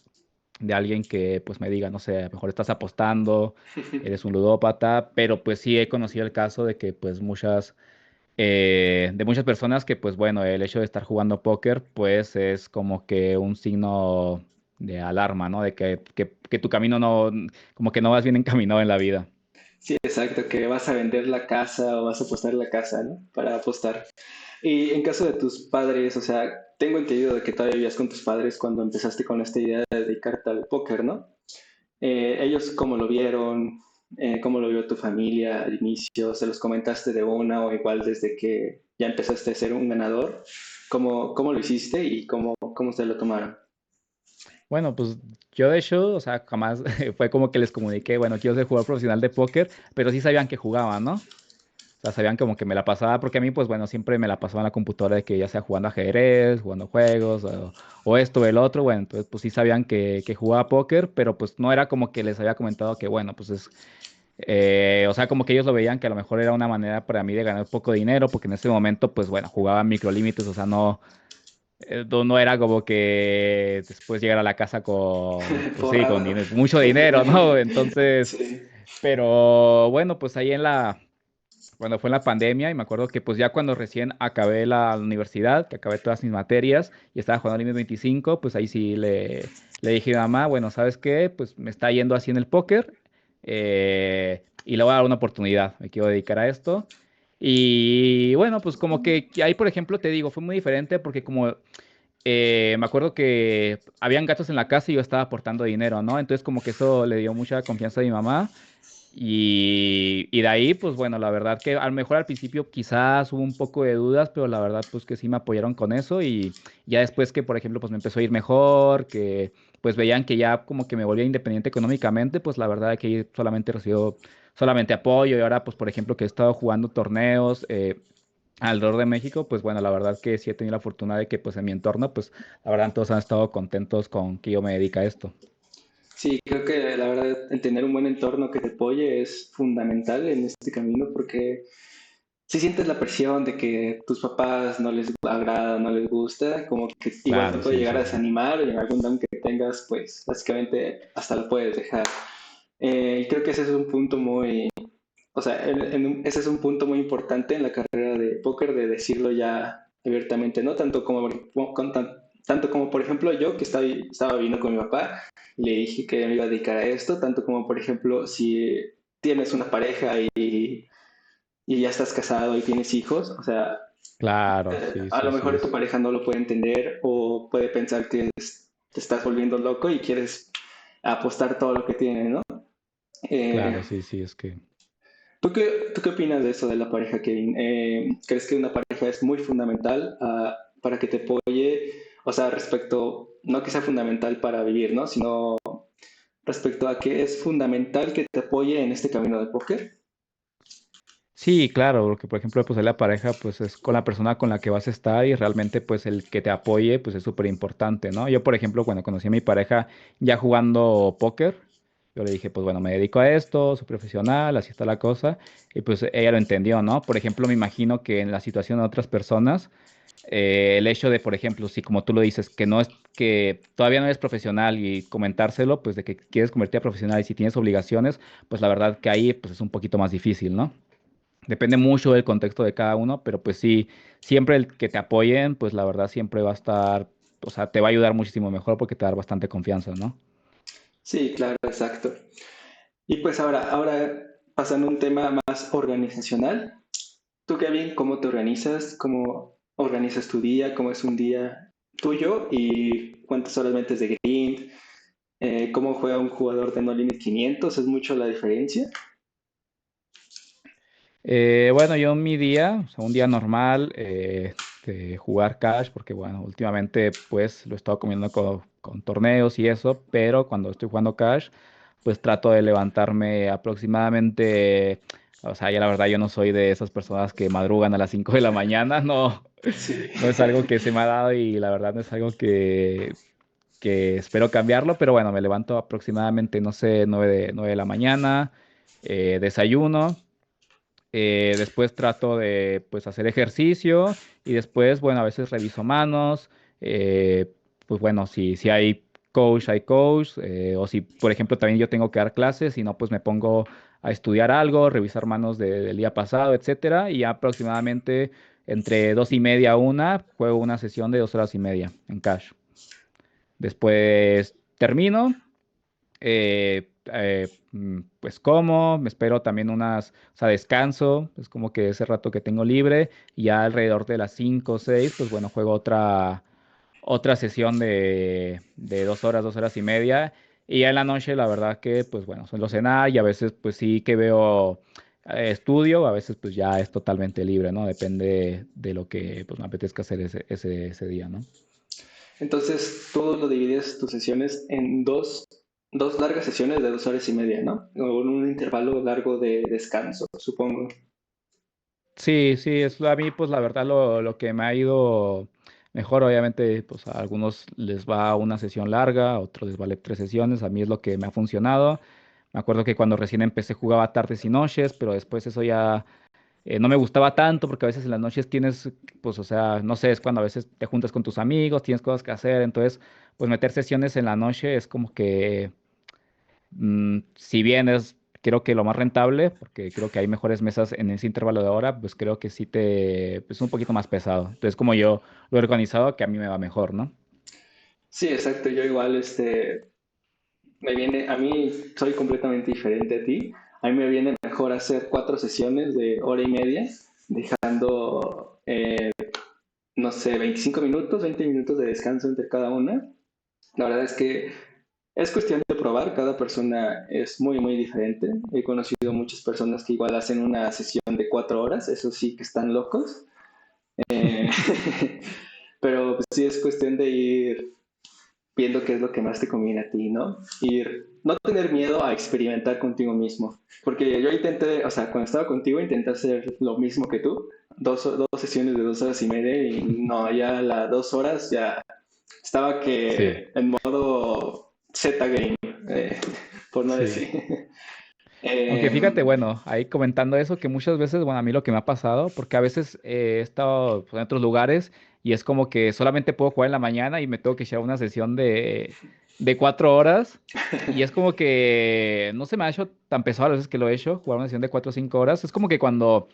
de alguien que pues me diga, no sé, a lo mejor estás apostando, eres un ludópata, pero pues sí he conocido el caso de que pues de muchas personas que pues bueno, el hecho de estar jugando póker pues es como que un signo de alarma, ¿no? De que tu camino no, como que no vas bien encaminado en la vida. Sí, exacto, que vas a vender la casa o vas a apostar la casa, ¿no? Para apostar. Y en caso de tus padres, o sea, tengo entendido de que todavía vivías con tus padres cuando empezaste con esta idea de dedicarte al póker, ¿no? Ellos cómo lo vieron, cómo lo vio tu familia al inicio, se los comentaste de una o igual desde que ya empezaste a ser un ganador, cómo lo hiciste y cómo ustedes lo tomaron. Bueno, pues yo de hecho, o sea, jamás fue como que les comuniqué, bueno, quiero ser jugador profesional de póker, pero sí sabían que jugaba, ¿no? O sea, sabían como que me la pasaba, porque a mí, pues bueno, siempre me la pasaba en la computadora de que ya sea jugando ajedrez, jugando juegos, o esto o el otro, bueno, entonces pues sí sabían que jugaba póker, pero pues no era como que les había comentado que, bueno, pues o sea, como que ellos lo veían que a lo mejor era una manera para mí de ganar poco dinero, porque en ese momento, pues bueno, jugaba microlímites, o sea, no era como que después llegar a la casa con, pues sí, con Forrado. dinero, mucho dinero, ¿no? Entonces, Sí. pero bueno, pues ahí cuando fue en la pandemia, y me acuerdo que pues ya cuando recién acabé la universidad, que acabé todas mis materias y estaba jugando Límite 25, pues ahí sí le dije a mi mamá, bueno, ¿sabes qué? Pues me está yendo así en el póker, y le voy a dar una oportunidad, me quiero dedicar a esto. Y bueno, pues como que ahí, por ejemplo, te digo, fue muy diferente porque como me acuerdo que habían gatos en la casa y yo estaba aportando dinero, ¿no? Entonces como que eso le dio mucha confianza a mi mamá. Y de ahí, pues bueno, la verdad que a lo mejor al principio quizás hubo un poco de dudas, pero la verdad pues que sí me apoyaron con eso y ya después que, por ejemplo, pues me empezó a ir mejor, que pues veían que ya como que me volvía independiente económicamente, pues la verdad que ahí solamente recibo solamente apoyo y ahora pues por ejemplo que he estado jugando torneos alrededor de México, pues bueno, la verdad que sí he tenido la fortuna de que pues en mi entorno, pues la verdad todos han estado contentos con que yo me dedique a esto. Sí, creo que la verdad el tener un buen entorno que te apoye es fundamental en este camino porque si sientes la presión de que tus papás no les agrada, no les gusta, como que igual te Claro, puede sí, llegar a sí, sí. desanimar y en algún down que tengas, pues básicamente hasta lo puedes dejar. Y creo que ese es un punto muy, o sea, ese es un punto muy importante en la carrera de póker, de decirlo ya abiertamente, ¿no? Tanto como, por ejemplo, yo que estaba viviendo con mi papá, le dije que me iba a dedicar a esto, tanto como, por ejemplo, si tienes una pareja y ya estás casado y tienes hijos, o sea, Claro, sí, a lo sí, mejor sí. tu pareja no lo puede entender o puede pensar que te estás volviendo loco y quieres apostar todo lo que tiene, ¿no? Eh, Claro, sí, sí, es que... ¿tú qué opinas de eso de la pareja, Kevin? ¿Crees que una pareja es muy fundamental para que te apoye? O sea, respecto, no que sea fundamental para vivir, ¿no? Sino respecto a que es fundamental que te apoye en este camino de póker. Sí, claro, porque por ejemplo, pues ahí la pareja, pues es con la persona con la que vas a estar y realmente pues el que te apoye, pues es súper importante, ¿no? Yo, por ejemplo, cuando conocí a mi pareja ya jugando póker, yo le dije, pues bueno, me dedico a esto, soy profesional, así está la cosa, y pues ella lo entendió, ¿no? Por ejemplo, me imagino que en la situación de otras personas, el hecho de, por ejemplo, si como tú lo dices, que no es, que todavía no eres profesional y comentárselo, pues de que quieres convertirte a profesional y si tienes obligaciones, pues la verdad que ahí pues es un poquito más difícil, ¿no? Depende mucho del contexto de cada uno, pero pues sí, siempre el que te apoyen, pues la verdad siempre va a estar, o sea, te va a ayudar muchísimo mejor porque te va a dar bastante confianza, ¿no? Sí, claro, exacto. Y pues ahora pasando a un tema más organizacional. ¿Tú, Kevin, cómo te organizas? ¿Cómo organizas tu día? ¿Cómo es un día tuyo? ¿Y cuántas horas metes de grind? ¿Cómo juega un jugador de No Limit 500? ¿Es mucho la diferencia? Bueno, yo en mi día, o sea, un día normal de jugar Cash, porque bueno, últimamente pues lo he estado comiendo con torneos y eso, pero cuando estoy jugando Cash, pues trato de levantarme aproximadamente, o sea, ya la verdad yo no soy de esas personas que madrugan a las 5 de la mañana, no, Sí. no es algo que se me ha dado y la verdad no es algo que espero cambiarlo, pero bueno, me levanto aproximadamente, no sé, 9 de la mañana, desayuno. Después trato de pues hacer ejercicio y después, bueno, a veces reviso manos. Pues bueno, si hay hay coach. O si, por ejemplo, también yo tengo que dar clases, si no, pues me pongo a estudiar algo, revisar manos del día pasado, etcétera. Y ya aproximadamente entre 2:30 a 1 juego una sesión de 2 horas y media en cash. Después termino pues como, me espero también o sea, descanso, es como que ese rato que tengo libre, y ya alrededor de las 5 o 6, pues bueno, juego otra sesión de 2 horas y media, y ya en la noche la verdad que, pues bueno, suelo cenar y a veces pues sí que veo estudio, a veces pues ya es totalmente libre, ¿no? Depende de lo que pues me apetezca hacer ese día, ¿no? Entonces, tú lo divides tus sesiones en dos largas sesiones de 2 horas y media, ¿no? Con un intervalo largo de descanso, supongo. Sí, sí, es a mí pues la verdad lo que me ha ido mejor, obviamente pues a algunos les va una sesión larga, a otros les vale 3 sesiones, a mí es lo que me ha funcionado. Me acuerdo que cuando recién empecé jugaba tardes y noches, pero después eso ya no me gustaba tanto porque a veces en las noches tienes, pues o sea, no sé, es cuando a veces te juntas con tus amigos, tienes cosas que hacer, entonces pues meter sesiones en la noche es como que si bien es, creo que lo más rentable, porque creo que hay mejores mesas en ese intervalo de hora, pues creo que sí pues un poquito más pesado. Entonces, como yo lo he organizado, que a mí me va mejor, ¿no? Sí, exacto. Yo igual, a mí soy completamente diferente a ti. A mí me viene mejor hacer 4 sesiones de hora y media, dejando, no sé, 25 minutos, 20 minutos de descanso entre cada una. La verdad es que es cuestión de probar, cada persona es muy, muy diferente. He conocido muchas personas que igual hacen una sesión de 4 horas, eso sí que están locos. Eh, pero pues, sí es cuestión de ir viendo qué es lo que más te conviene a ti, ¿no? No tener miedo a experimentar contigo mismo. Porque yo intenté, o sea, cuando estaba contigo intenté hacer lo mismo que tú, dos sesiones de 2 horas y media y no, ya a las 2 horas ya estaba Sí, que en modo Z game, eh, por no sí. decir. Aunque fíjate, Em, bueno, ahí comentando eso, que muchas veces, bueno, a mí lo que me ha pasado, porque a veces he estado pues, en otros lugares y es como que solamente puedo jugar en la mañana y me tengo que echar una sesión de 4 horas y es como que no se me ha hecho tan pesado a veces que lo he hecho, jugar una sesión de 4 o 5 horas. Es como que cuando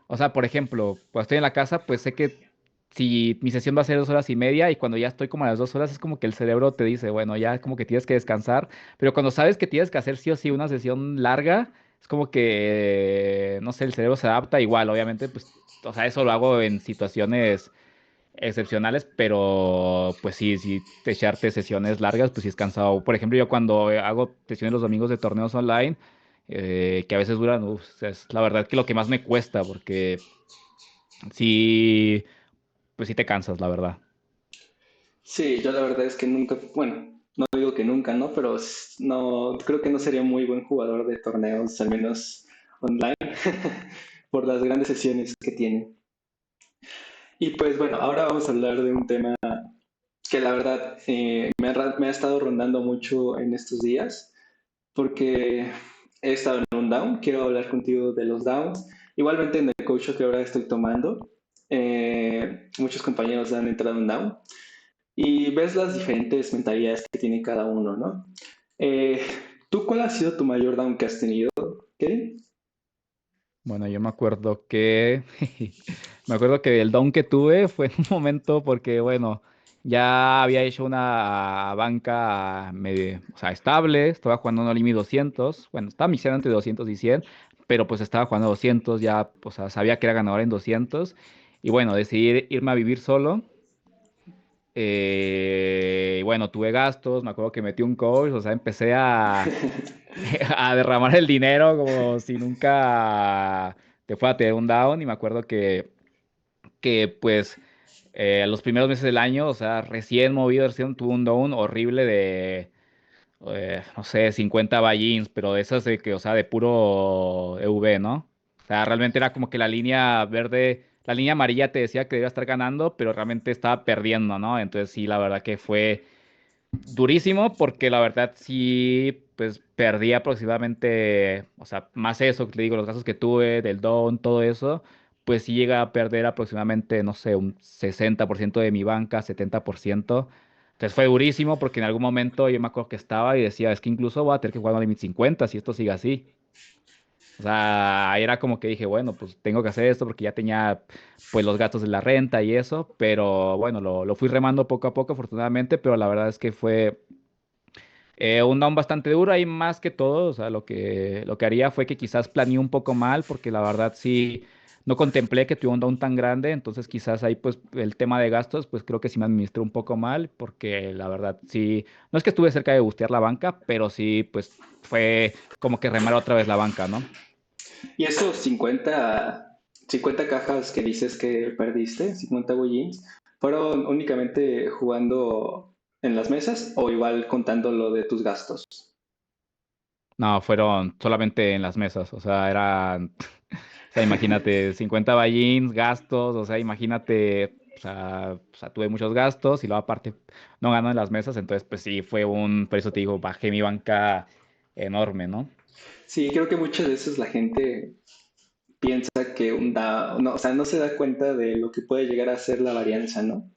o sea, por ejemplo, cuando estoy en la casa, pues sé que si mi sesión va a ser 2 horas y media y cuando ya estoy como a las 2 horas es como que el cerebro te dice, bueno, ya como que tienes que descansar, pero cuando sabes que tienes que hacer sí o sí una sesión larga, es como que, no sé, el cerebro se adapta igual, obviamente, pues, o sea, eso lo hago en situaciones excepcionales, pero pues sí, sí, echarte sesiones largas, pues sí es cansado. Por ejemplo, yo cuando hago sesiones los domingos de torneos online, que a veces duran, es la verdad que lo que más me cuesta, porque sí, pues sí te cansas, la verdad. sí, yo la verdad es que nunca, bueno, no digo que nunca, ¿no? Pero no, creo que no sería muy buen jugador de torneos, al menos online, por las grandes sesiones que tiene. Y pues bueno, ahora vamos a hablar de un tema que la verdad me ha estado rondando mucho en estos días, porque he estado en un down, quiero hablar contigo de los downs. Igualmente en el coach que ahora estoy tomando, muchos compañeros han entrado en down y ves las diferentes mentalidades que tiene cada uno, ¿no? Eh, ¿Tú cuál ha sido tu mayor down que has tenido, Kevin? Bueno, yo me acuerdo que me acuerdo que el down que tuve fue en un momento porque, bueno, ya había hecho una banca medio, o sea, estable, estaba jugando un Olimi 200, bueno, estaba mixeando entre 200 y 100, pero pues estaba jugando 200, ya, o sea, sabía que era ganador en 200, y bueno, decidí irme a vivir solo. Y bueno, tuve gastos, me acuerdo que metí un coach, o sea, empecé a derramar el dinero como si nunca te fuera a tener un down. Y me acuerdo que pues los primeros meses del año, o sea, recién movido, recién tuve un down horrible de, no sé, 50 buy-ins, pero de esas de que, o sea, de puro EV, ¿no? O sea, realmente era como que la línea verde, la línea amarilla te decía que debía estar ganando, pero realmente estaba perdiendo, ¿no? Entonces sí, la verdad que fue durísimo porque la verdad sí, pues perdí aproximadamente, o sea, más eso, que te digo, los gastos que tuve, del don, todo eso, pues sí llega a perder aproximadamente, no sé, un 60% de mi banca, 70%. Entonces fue durísimo porque en algún momento yo me acuerdo que estaba y decía, es que incluso voy a tener que jugar a Limit 50 si esto sigue así. O sea, era como que dije, bueno, pues tengo que hacer esto porque ya tenía pues los gastos de la renta y eso, pero bueno, lo fui remando poco a poco, afortunadamente, pero la verdad es que fue un down bastante duro ahí más que todo, o sea, lo que haría fue que quizás planeé un poco mal, porque la verdad sí, no contemplé que tuviera un down tan grande, entonces quizás ahí pues el tema de gastos, pues creo que sí me administré un poco mal, porque la verdad sí, no es que estuve cerca de bustear la banca, pero sí pues fue como que remar otra vez la banca, ¿no? Y esos 50 cajas que dices que perdiste, 50 wins, ¿fueron únicamente jugando en las mesas o igual contando lo de tus gastos? No, fueron solamente en las mesas, o sea, eran, o sea, imagínate, 50 buy-ins, gastos, o sea, imagínate, o sea, tuve muchos gastos y luego aparte no gano en las mesas, entonces pues sí, por eso te digo, bajé mi banca enorme, ¿no? Sí, creo que muchas veces la gente piensa que un down, no, o sea, no se da cuenta de lo que puede llegar a ser la varianza, ¿no?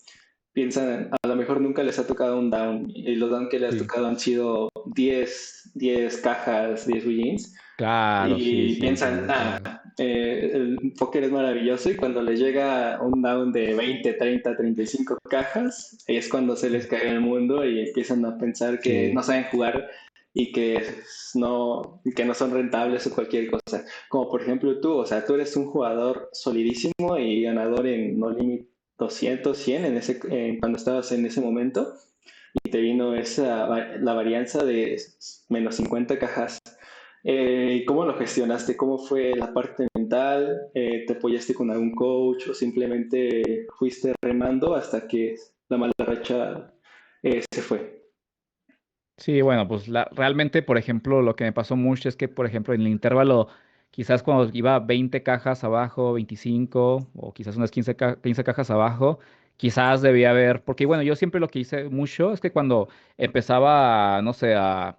Piensan, a lo mejor nunca les ha tocado un down y los down que les ha Sí. tocado han sido 10 cajas, 10 wins Claro, sí, y sí, piensan, sí, claro. el póker es maravilloso y cuando les llega un down de 20, 30, 35 cajas, es cuando se les cae el mundo y empiezan a pensar que Sí. no saben jugar y que no son rentables o cualquier cosa. Como por ejemplo tú, o sea, tú eres un jugador solidísimo y ganador en No Limit 200, 100 cuando estabas en ese momento y te vino la varianza de menos 50 cajas. ¿Cómo lo gestionaste? ¿Cómo fue la parte mental? ¿Te apoyaste con algún coach o simplemente fuiste remando hasta que la mala racha se fue? Sí, bueno, pues realmente, por ejemplo, lo que me pasó mucho es que, por ejemplo, en el intervalo, quizás cuando iba 20 cajas abajo, 25 o quizás unas 15 cajas abajo, quizás debía haber, porque bueno, yo siempre lo que hice mucho es que cuando empezaba, no sé, a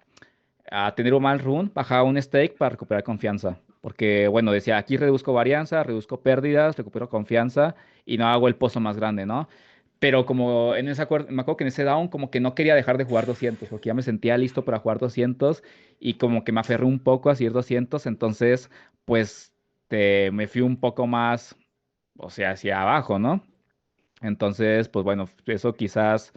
tener un mal run, bajaba un stake para recuperar confianza. Porque, bueno, decía, aquí reduzco varianza, reduzco pérdidas, recupero confianza y no hago el pozo más grande, ¿no? Pero como en ese acuerdo, me acuerdo que en ese down como que no quería dejar de jugar 200 porque ya me sentía listo para jugar 200 y como que me aferré un poco a seguir 200 entonces pues me fui un poco más, o sea, hacia abajo, ¿no? Entonces, pues bueno, eso quizás,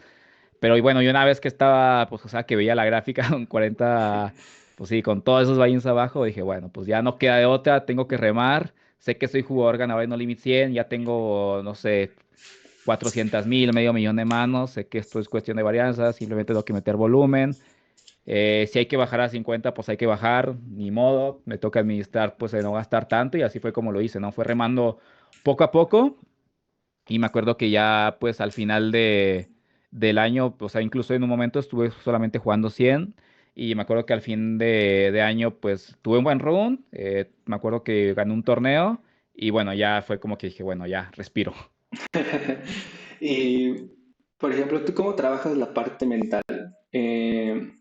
pero y bueno, y una vez que estaba, pues o sea, que veía la gráfica con 40, pues sí, con todos esos buy abajo, dije, bueno, pues ya no queda de otra, tengo que remar, sé que soy jugador ganador en No Limit 100, ya tengo, no sé, 400,000, medio millón de manos. Sé que esto es cuestión de varianza, simplemente tengo que meter volumen. Si hay que bajar a 50, pues hay que bajar, ni modo. Me toca administrar, pues de no gastar tanto y así fue como lo hice, ¿no? Fue remando poco a poco y me acuerdo que ya, pues al final del año, o sea, incluso en un momento estuve solamente jugando 100 y me acuerdo que al fin de año, pues tuve un buen run. Me acuerdo que gané un torneo y bueno, ya fue como que dije, bueno, ya respiro. Y, por ejemplo, ¿tú cómo trabajas la parte mental? Eh,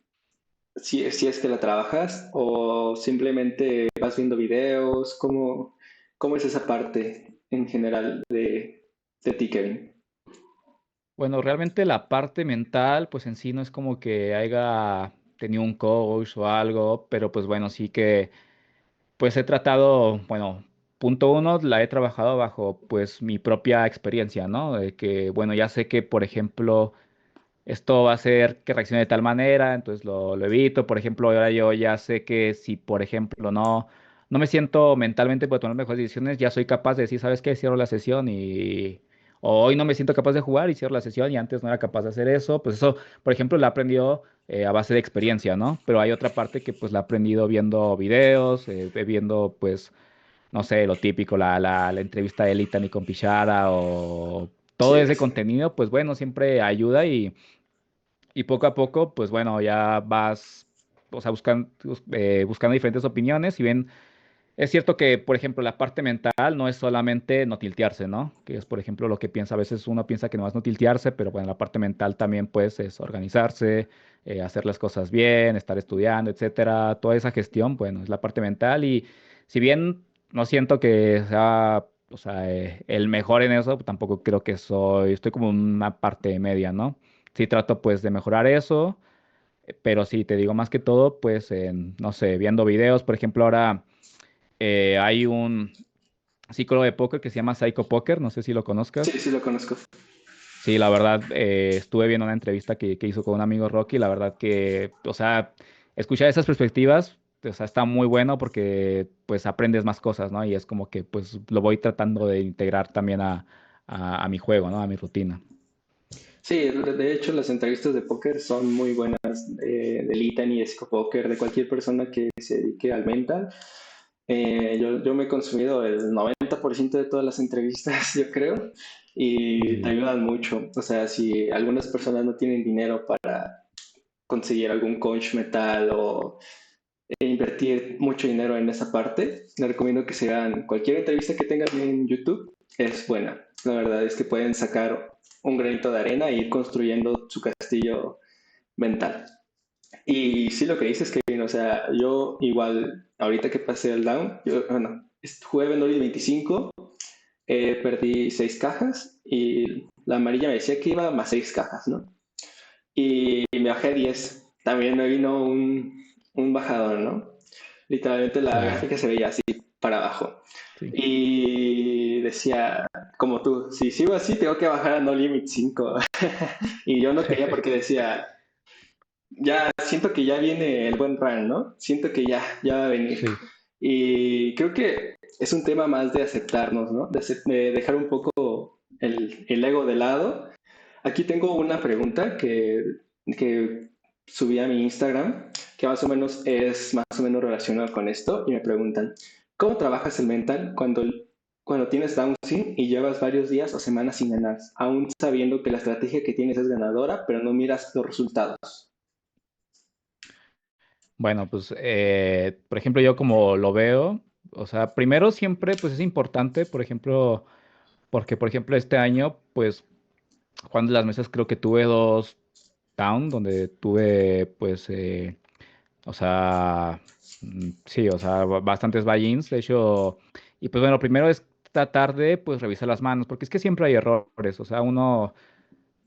si es que la trabajas o simplemente vas viendo videos, ¿cómo es esa parte en general de ti, Kevin? Bueno, realmente la parte mental, pues en sí no es como que haya tenido un coach o algo, pero pues bueno, sí que pues he tratado, bueno, punto uno, la he trabajado bajo pues mi propia experiencia, ¿no? De que, bueno, ya sé que, por ejemplo, esto va a hacer que reaccione de tal manera, entonces lo evito. Por ejemplo, ahora yo ya sé que si, por ejemplo, no me siento mentalmente para tomar mejores decisiones, ya soy capaz de decir, ¿sabes qué? Cierro la sesión y... O hoy no me siento capaz de jugar y cierro la sesión y antes no era capaz de hacer eso. Pues eso, por ejemplo, lo he aprendido a base de experiencia, ¿no? Pero hay otra parte que pues la he aprendido viendo videos, viendo pues, no sé, lo típico, la entrevista de Litani con Pichada o todo Sí, ese sí. contenido, pues bueno, siempre ayuda y poco a poco, pues bueno, ya vas, o sea, buscando diferentes opiniones. Y bien, es cierto que, por ejemplo, la parte mental no es solamente no tiltearse, ¿no? Que es, por ejemplo, lo que piensa, a veces uno piensa que no es no tiltearse, pero bueno, la parte mental también, pues, es organizarse, hacer las cosas bien, estar estudiando, etcétera. Toda esa gestión, bueno, es la parte mental. Y si bien no siento que sea, o sea, el mejor en eso, tampoco creo que estoy como en una parte media, ¿no? Sí trato, pues, de mejorar eso, pero sí, te digo, más que todo, pues, no sé, viendo videos, por ejemplo, ahora hay un psicólogo de póker que se llama Psycho Poker, no sé si lo Sí, conozcas. sí lo conozco. Sí, la verdad, estuve viendo una entrevista que hizo con un amigo Rocky, la verdad que, o sea, escuchar esas perspectivas, o sea, está muy bueno porque pues aprendes más cosas, ¿no? Y es como que pues lo voy tratando de integrar también a mi juego, ¿no? A mi rutina. Sí, de hecho las entrevistas de póker son muy buenas, de Litan y de Poker, de cualquier persona que se dedique al mental. Yo me he consumido el 90% de todas las entrevistas, yo creo, y te Sí. ayudan mucho. O sea, si algunas personas no tienen dinero para conseguir algún coach mental o invertir mucho dinero en esa parte, les recomiendo que se hagan cualquier entrevista que tengan en YouTube, es buena. La verdad es que pueden sacar un granito de arena e ir construyendo su castillo mental. Y sí, lo que dices, Kevin, o sea, yo igual, ahorita que pasé el down, bueno, jugué Vendolis 25, perdí 6 cajas y la amarilla me decía que iba más 6 cajas, ¿no? Y me bajé a 10. También me vino un bajador, ¿no? Literalmente la Claro, gráfica se veía así para abajo. sí. Y decía, como tú, si sigo así, tengo que bajar a No Limit 5. Y yo no quería porque decía, ya siento que ya viene el buen run, ¿no? Siento que ya va a venir. Sí. Y creo que es un tema más de aceptarnos, ¿no? De dejar un poco el ego de lado. Aquí tengo una pregunta que subí a mi Instagram, que más o menos es más o menos relacionada con esto, y me preguntan, ¿cómo trabajas el mental cuando tienes downswing y llevas varios días o semanas sin ganar, aún sabiendo que la estrategia que tienes es ganadora, pero no miras los resultados? Bueno, pues, por ejemplo, yo como lo veo, o sea, primero siempre, pues es importante, por ejemplo, porque, por ejemplo, este año, pues, jugando las mesas creo que tuve dos down, donde tuve, pues, o sea, sí, o sea, bastantes buy-ins, de hecho, y pues bueno, primero es tratar de, pues, revisar las manos, porque es que siempre hay errores, o sea, uno,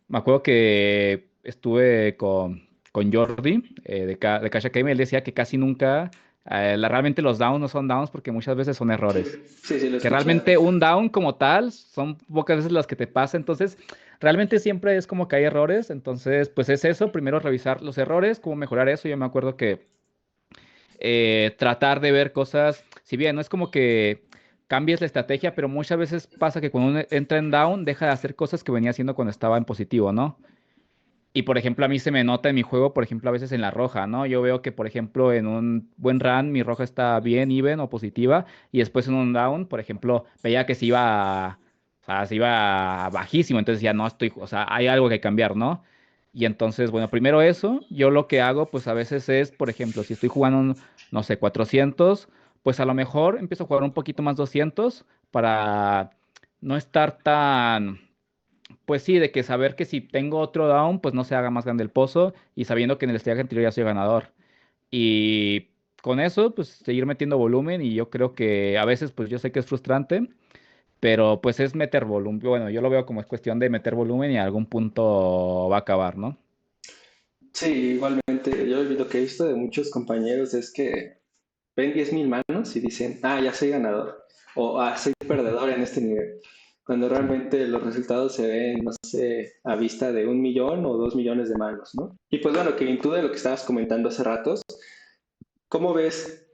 me acuerdo que estuve con Jordi de Cash Academy, él decía que casi nunca, realmente los downs no son downs porque muchas veces son Sí, errores. sí, lo he Que escuchado. realmente un down como tal son pocas veces las que te pasa, entonces realmente siempre es como que hay errores, entonces pues es eso, primero revisar los errores, cómo mejorar eso. Yo me acuerdo que tratar de ver cosas, si bien no es como que cambies la estrategia, pero muchas veces pasa que cuando uno entra en down deja de hacer cosas que venía haciendo cuando estaba en positivo, ¿no? Y por ejemplo, a mí se me nota en mi juego, por ejemplo, a veces en la roja, ¿no? Yo veo que, por ejemplo, en un buen run mi roja está bien, even o positiva, y después en un down, por ejemplo, veía que o sea, se iba bajísimo, entonces ya no estoy, o sea, hay algo que cambiar, ¿no? Y entonces, bueno, primero eso, yo lo que hago, pues a veces es, por ejemplo, si estoy jugando, no sé, 400, pues a lo mejor empiezo a jugar un poquito más 200 para no estar tan pues sí, de que saber que si tengo otro down, pues no se haga más grande el pozo y sabiendo que en el stage anterior ya soy ganador. Y con eso, pues seguir metiendo volumen y yo creo que a veces, pues yo sé que es frustrante, pero pues es meter volumen. Bueno, yo lo veo como es cuestión de meter volumen y a algún punto va a acabar, ¿no? Sí, igualmente, yo lo que he visto de muchos compañeros es que ven 10.000 manos y dicen, ah, ya soy ganador, o ah, soy perdedor en este nivel, cuando Sí. realmente los resultados se ven, no sé, a vista de 1 millón o 2 millones de manos, ¿no? Y pues bueno, que tú de lo que estabas comentando hace ratos, ¿cómo ves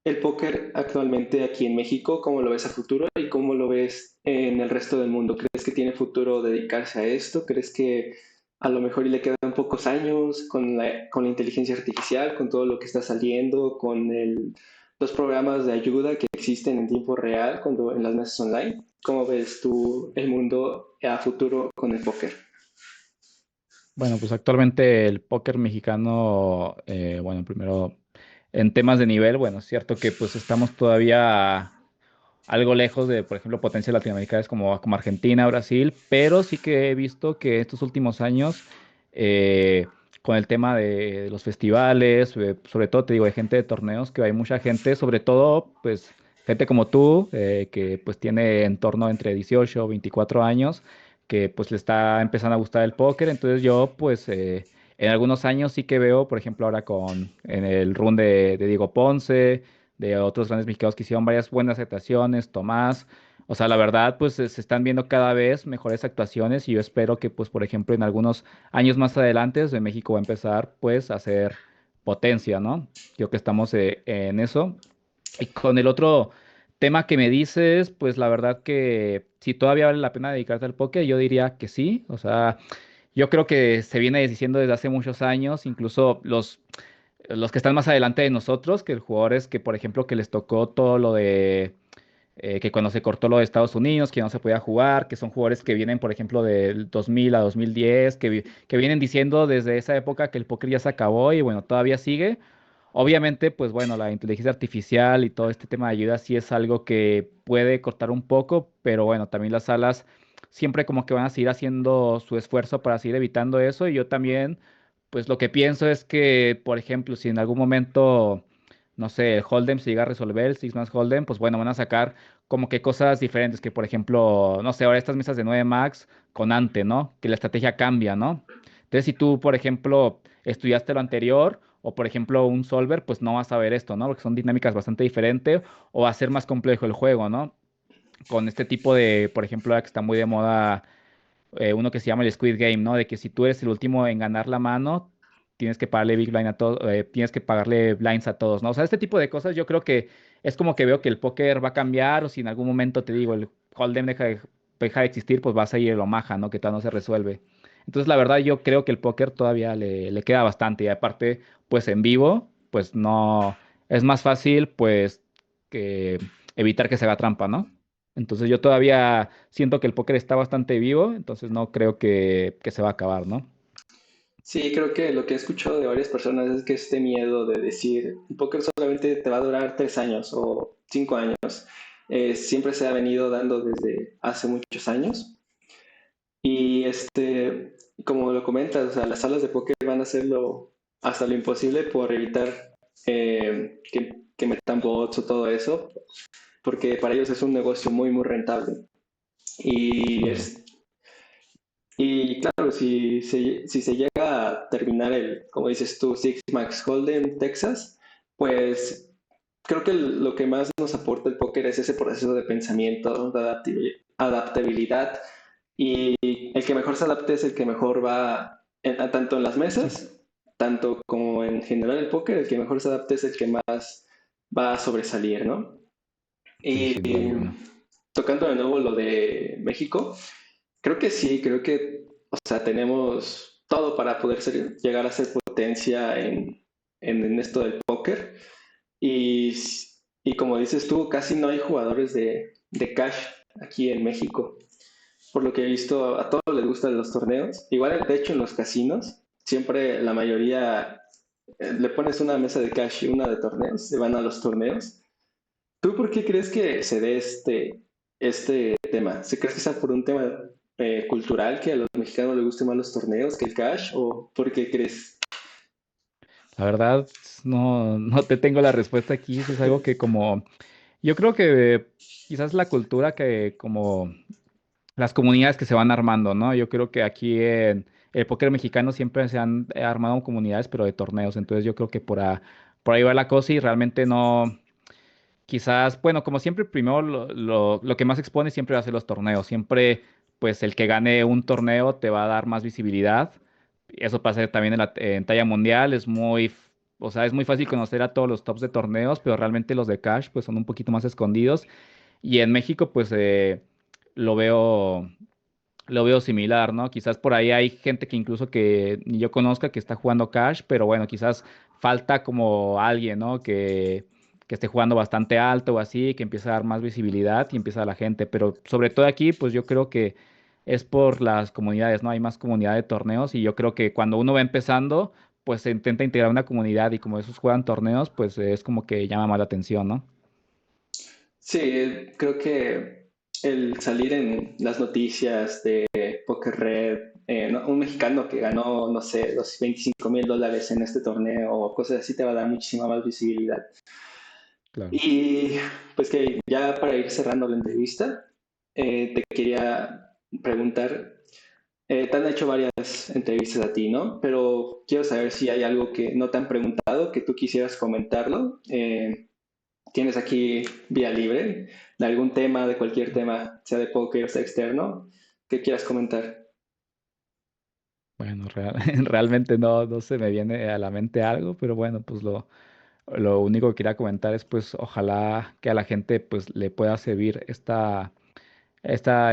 el póker actualmente aquí en México? ¿Cómo lo ves a futuro y cómo lo ves en el resto del mundo? ¿Crees que tiene futuro dedicarse a esto? ¿Crees que a lo mejor le quedan pocos años con la inteligencia artificial, con todo lo que está saliendo, los programas de ayuda que existen en tiempo real en las mesas online? ¿Cómo ves tú el mundo a futuro con el póker? Bueno, pues actualmente el póker mexicano, bueno, primero en temas de nivel, bueno, es cierto que pues estamos todavía algo lejos de, por ejemplo, potencias latinoamericanas como Argentina, Brasil, pero sí que he visto que estos últimos años, eh, con el tema de los festivales, sobre todo te digo, de gente de torneos, que hay mucha gente, sobre todo, pues, gente como tú, que pues tiene en torno entre 18 o 24 años, que pues le está empezando a gustar el póker, entonces yo, pues, en algunos años sí que veo, por ejemplo, ahora en el run de Diego Ponce, de otros grandes mexicanos que hicieron varias buenas actuaciones, Tomás. O sea, la verdad, pues se están viendo cada vez mejores actuaciones y yo espero que, pues, por ejemplo, en algunos años más adelante, de México va a empezar, pues, a ser potencia, ¿no? Creo que estamos en eso. Y con el otro tema que me dices, pues, la verdad que si todavía vale la pena dedicarte al póker, yo diría que sí. O sea, yo creo que se viene diciendo desde hace muchos años, incluso los que están más adelante de nosotros, que el jugadores que, por ejemplo, que les tocó todo lo de que cuando se cortó lo de Estados Unidos, que no se podía jugar, que son jugadores que vienen, por ejemplo, del 2000 a 2010, que vienen diciendo desde esa época que el póker ya se acabó y bueno, todavía sigue. Obviamente, pues bueno, la inteligencia artificial y todo este tema de ayuda sí es algo que puede cortar un poco, pero bueno, también las salas siempre como que van a seguir haciendo su esfuerzo para seguir evitando eso y yo también, pues lo que pienso es que, por ejemplo, si en algún momento, no sé, el Hold'em se llega a resolver, el Six Max Hold'em, pues bueno, van a sacar como que cosas diferentes, que por ejemplo, no sé, ahora estas mesas de 9 Max con Ante, ¿no? Que la estrategia cambia, ¿no? Entonces, si tú, por ejemplo, estudiaste lo anterior, o por ejemplo un solver, pues no vas a ver esto, ¿no? Porque son dinámicas bastante diferentes, o va a ser más complejo el juego, ¿no? Con este tipo de, por ejemplo, ahora que está muy de moda uno que se llama el Squid Game, ¿no? De que si tú eres el último en ganar la mano, tienes que pagarle big blind a todos, tienes que pagarle blinds a todos, ¿no? O sea, este tipo de cosas yo creo que es como que veo que el póker va a cambiar, o si en algún momento te digo, el hold'em deja de existir, pues vas a ir el Omaha, ¿no? Que todavía no se resuelve. Entonces, la verdad, yo creo que el póker todavía le queda bastante. Y aparte, pues en vivo, pues no, es más fácil, pues, que evitar que se haga trampa, ¿no? Entonces yo todavía siento que el póker está bastante vivo, entonces no creo que se va a acabar, ¿no? Sí, creo que lo que he escuchado de varias personas es que este miedo de decir, el póker solamente te va a durar 3 años o 5 años, siempre se ha venido dando desde hace muchos años. Y como lo comentas, o sea, las salas de póker van a hacerlo hasta lo imposible por evitar que metan bots o todo eso, porque para ellos es un negocio muy, muy rentable. Y, Claro. es, y claro, si se llega a terminar como dices tú, Six Max Hold'em Texas, pues creo que lo que más nos aporta el póker es ese proceso de pensamiento, de adaptabilidad, y el que mejor se adapte es el que mejor va, tanto en las mesas, tanto como en general el póker, el que mejor se adapte es el que más va a sobresalir, ¿no? Sí, Y sin duda alguna. tocando de nuevo lo de México, creo que sí, creo que, o sea, tenemos todo para poder llegar a ser potencia en esto del póker. Y, y como dices tú, casi no hay jugadores de cash aquí en México. Por lo que he visto, a todos les gustan los torneos. Igual, de hecho, en los casinos, siempre la mayoría le pones una mesa de cash y una de torneos, se van a los torneos. ¿Tú por qué crees que se dé este tema? ¿Se crees que sea por un tema cultural, que a los mexicanos les gusten más los torneos que el cash? ¿O por qué crees? La verdad, no te tengo la respuesta aquí. Eso es algo que como, yo creo que quizás la cultura que como las comunidades que se van armando, ¿no? Yo creo que aquí en el póker mexicano siempre se han armado comunidades, pero de torneos. Entonces yo creo que por ahí va la cosa y realmente no. Quizás, bueno, como siempre, primero lo que más expone siempre va a ser los torneos. Siempre, pues el que gane un torneo te va a dar más visibilidad. Eso pasa también en talla mundial. O sea, es muy fácil conocer a todos los tops de torneos, pero realmente los de Cash, pues son un poquito más escondidos. Y en México, pues lo veo, lo veo similar, ¿no? Quizás por ahí hay gente que incluso que ni yo conozca que está jugando Cash, pero bueno, quizás falta como alguien, ¿no? Que esté jugando bastante alto o así, que empiece a dar más visibilidad y empieza la gente. Pero sobre todo aquí, pues yo creo que es por las comunidades, ¿no? Hay más comunidad de torneos y yo creo que cuando uno va empezando, pues se intenta integrar una comunidad y como esos juegan torneos, pues es como que llama más la atención, ¿no? Sí, creo que el salir en las noticias de Poker Red, un mexicano que ganó, no sé, los $25,000 en este torneo o cosas así te va a dar muchísima más visibilidad. Claro. Y pues que ya para ir cerrando la entrevista, te quería preguntar, te han hecho varias entrevistas a ti, ¿no? Pero quiero saber si hay algo que no te han preguntado, que tú quisieras comentarlo. Tienes aquí vía libre de algún tema, de cualquier tema, sea de póker o sea externo, que quieras comentar. Bueno, realmente no se me viene a la mente algo, pero bueno, pues lo único que quería comentar es pues ojalá que a la gente pues le pueda servir esta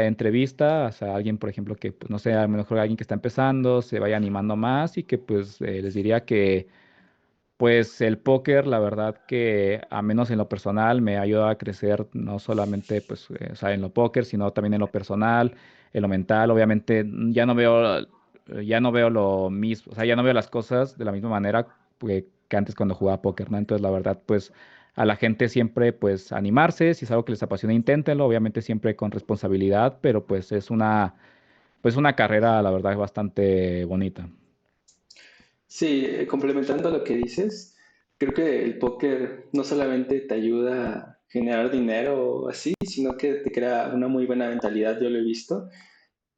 entrevista, o sea, alguien por ejemplo que pues no sé, a lo mejor alguien que está empezando, se vaya animando más y que pues les diría que pues el póker, la verdad que a menos en lo personal me ha ayudado a crecer no solamente pues o sea, en lo póker, sino también en lo personal, en lo mental. Obviamente ya no veo lo mismo, o sea, ya no veo las cosas de la misma manera que antes cuando jugaba póker, ¿no? Entonces, la verdad, pues a la gente siempre pues animarse, si es algo que les apasiona, inténtenlo, obviamente siempre con responsabilidad, pero pues una carrera, la verdad, bastante bonita. Sí, complementando lo que dices, creo que el póker no solamente te ayuda a generar dinero o así, sino que te crea una muy buena mentalidad, yo lo he visto.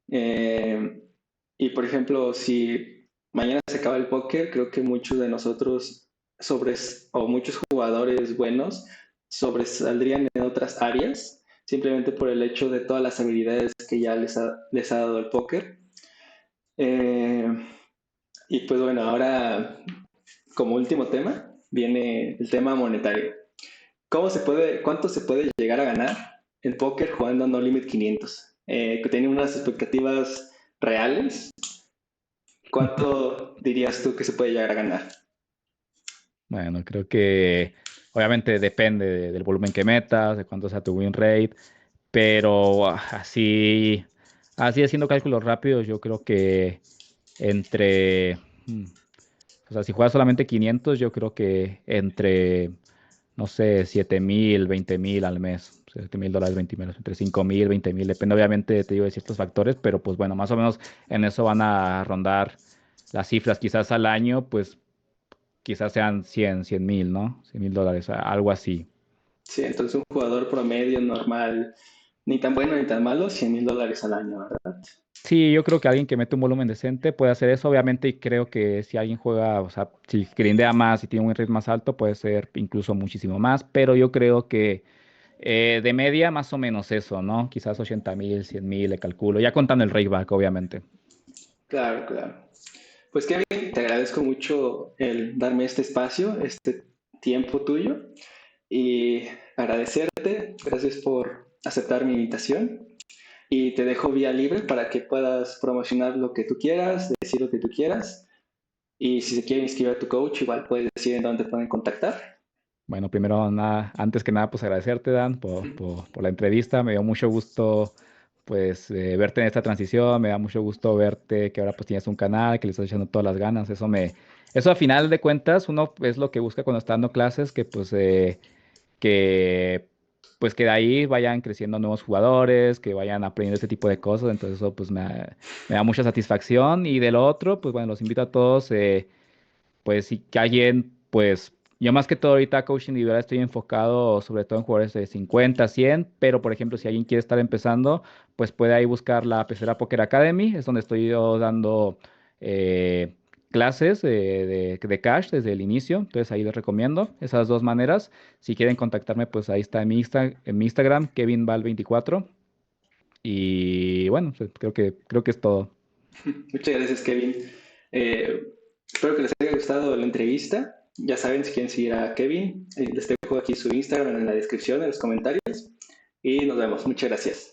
Eh, y por ejemplo, si mañana se acaba el póker, creo que muchos de nosotros o muchos jugadores buenos sobresaldrían en otras áreas, simplemente por el hecho de todas las habilidades que ya les ha dado el póker. Eh, Y pues bueno, ahora como último tema viene el tema monetario. ¿Cuánto se puede llegar a ganar en póker jugando No Limit 500? Que tiene unas expectativas reales. ¿Cuánto dirías tú que se puede llegar a ganar? Bueno, creo que obviamente depende del volumen que metas, de cuánto sea tu win rate, pero así haciendo cálculos rápidos, yo creo que entre, mm, o sea, si juegas solamente 500, yo creo que entre, no sé, 7,000, 20,000 al mes, $7,000, 20,000, entre 5,000, 20,000, depende obviamente, te digo, de ciertos factores, pero pues bueno, más o menos en eso van a rondar las cifras, quizás al año, pues quizás sean 100,000, ¿no? $100,000, algo así. Sí, entonces un jugador promedio normal, ni tan bueno ni tan malo, $100,000 al año, ¿verdad? Sí, yo creo que alguien que mete un volumen decente puede hacer eso, obviamente, y creo que si alguien juega, o sea, si grindea más y tiene un ritmo más alto, puede ser incluso muchísimo más, pero yo creo que de media más o menos eso, ¿no? Quizás 80,000, 100,000, le calculo, ya contando el rayback, obviamente. Claro, claro. Pues Kevin, te agradezco mucho el darme este espacio, este tiempo tuyo y agradecerte. Gracias por aceptar mi invitación y te dejo vía libre para que puedas promocionar lo que tú quieras, decir lo que tú quieras. Y si se quiere inscribir a tu coach, igual puedes decir en dónde te pueden contactar. Bueno, primero nada, antes que nada, pues agradecerte, Dan, por la entrevista. Me dio mucho gusto, pues, verte en esta transición. Me da mucho gusto verte que ahora pues tienes un canal, que le estás echando todas las ganas. Eso a final de cuentas, uno es lo que busca cuando está dando clases, que, pues, que de ahí vayan creciendo nuevos jugadores, que vayan aprendiendo este tipo de cosas. Entonces eso, pues, me da mucha satisfacción. Y de lo otro, pues, bueno, los invito a todos. Pues si que alguien, pues yo más que todo ahorita coach individual estoy enfocado sobre todo en jugadores de 50, 100, pero por ejemplo si alguien quiere estar empezando, pues puede ahí buscar la Pecera Poker Academy, es donde estoy yo dando eh, clases de cash desde el inicio, entonces ahí les recomiendo esas dos maneras. Si quieren contactarme, pues ahí está en mi Instagram, KevinVal24, y bueno, pues, creo que es todo. Muchas gracias, Kevin. Eh, Espero que les haya gustado la entrevista. Ya saben, si quieren seguir a Kevin, les dejo aquí su Instagram en la descripción, en los comentarios. Y nos vemos. Muchas gracias.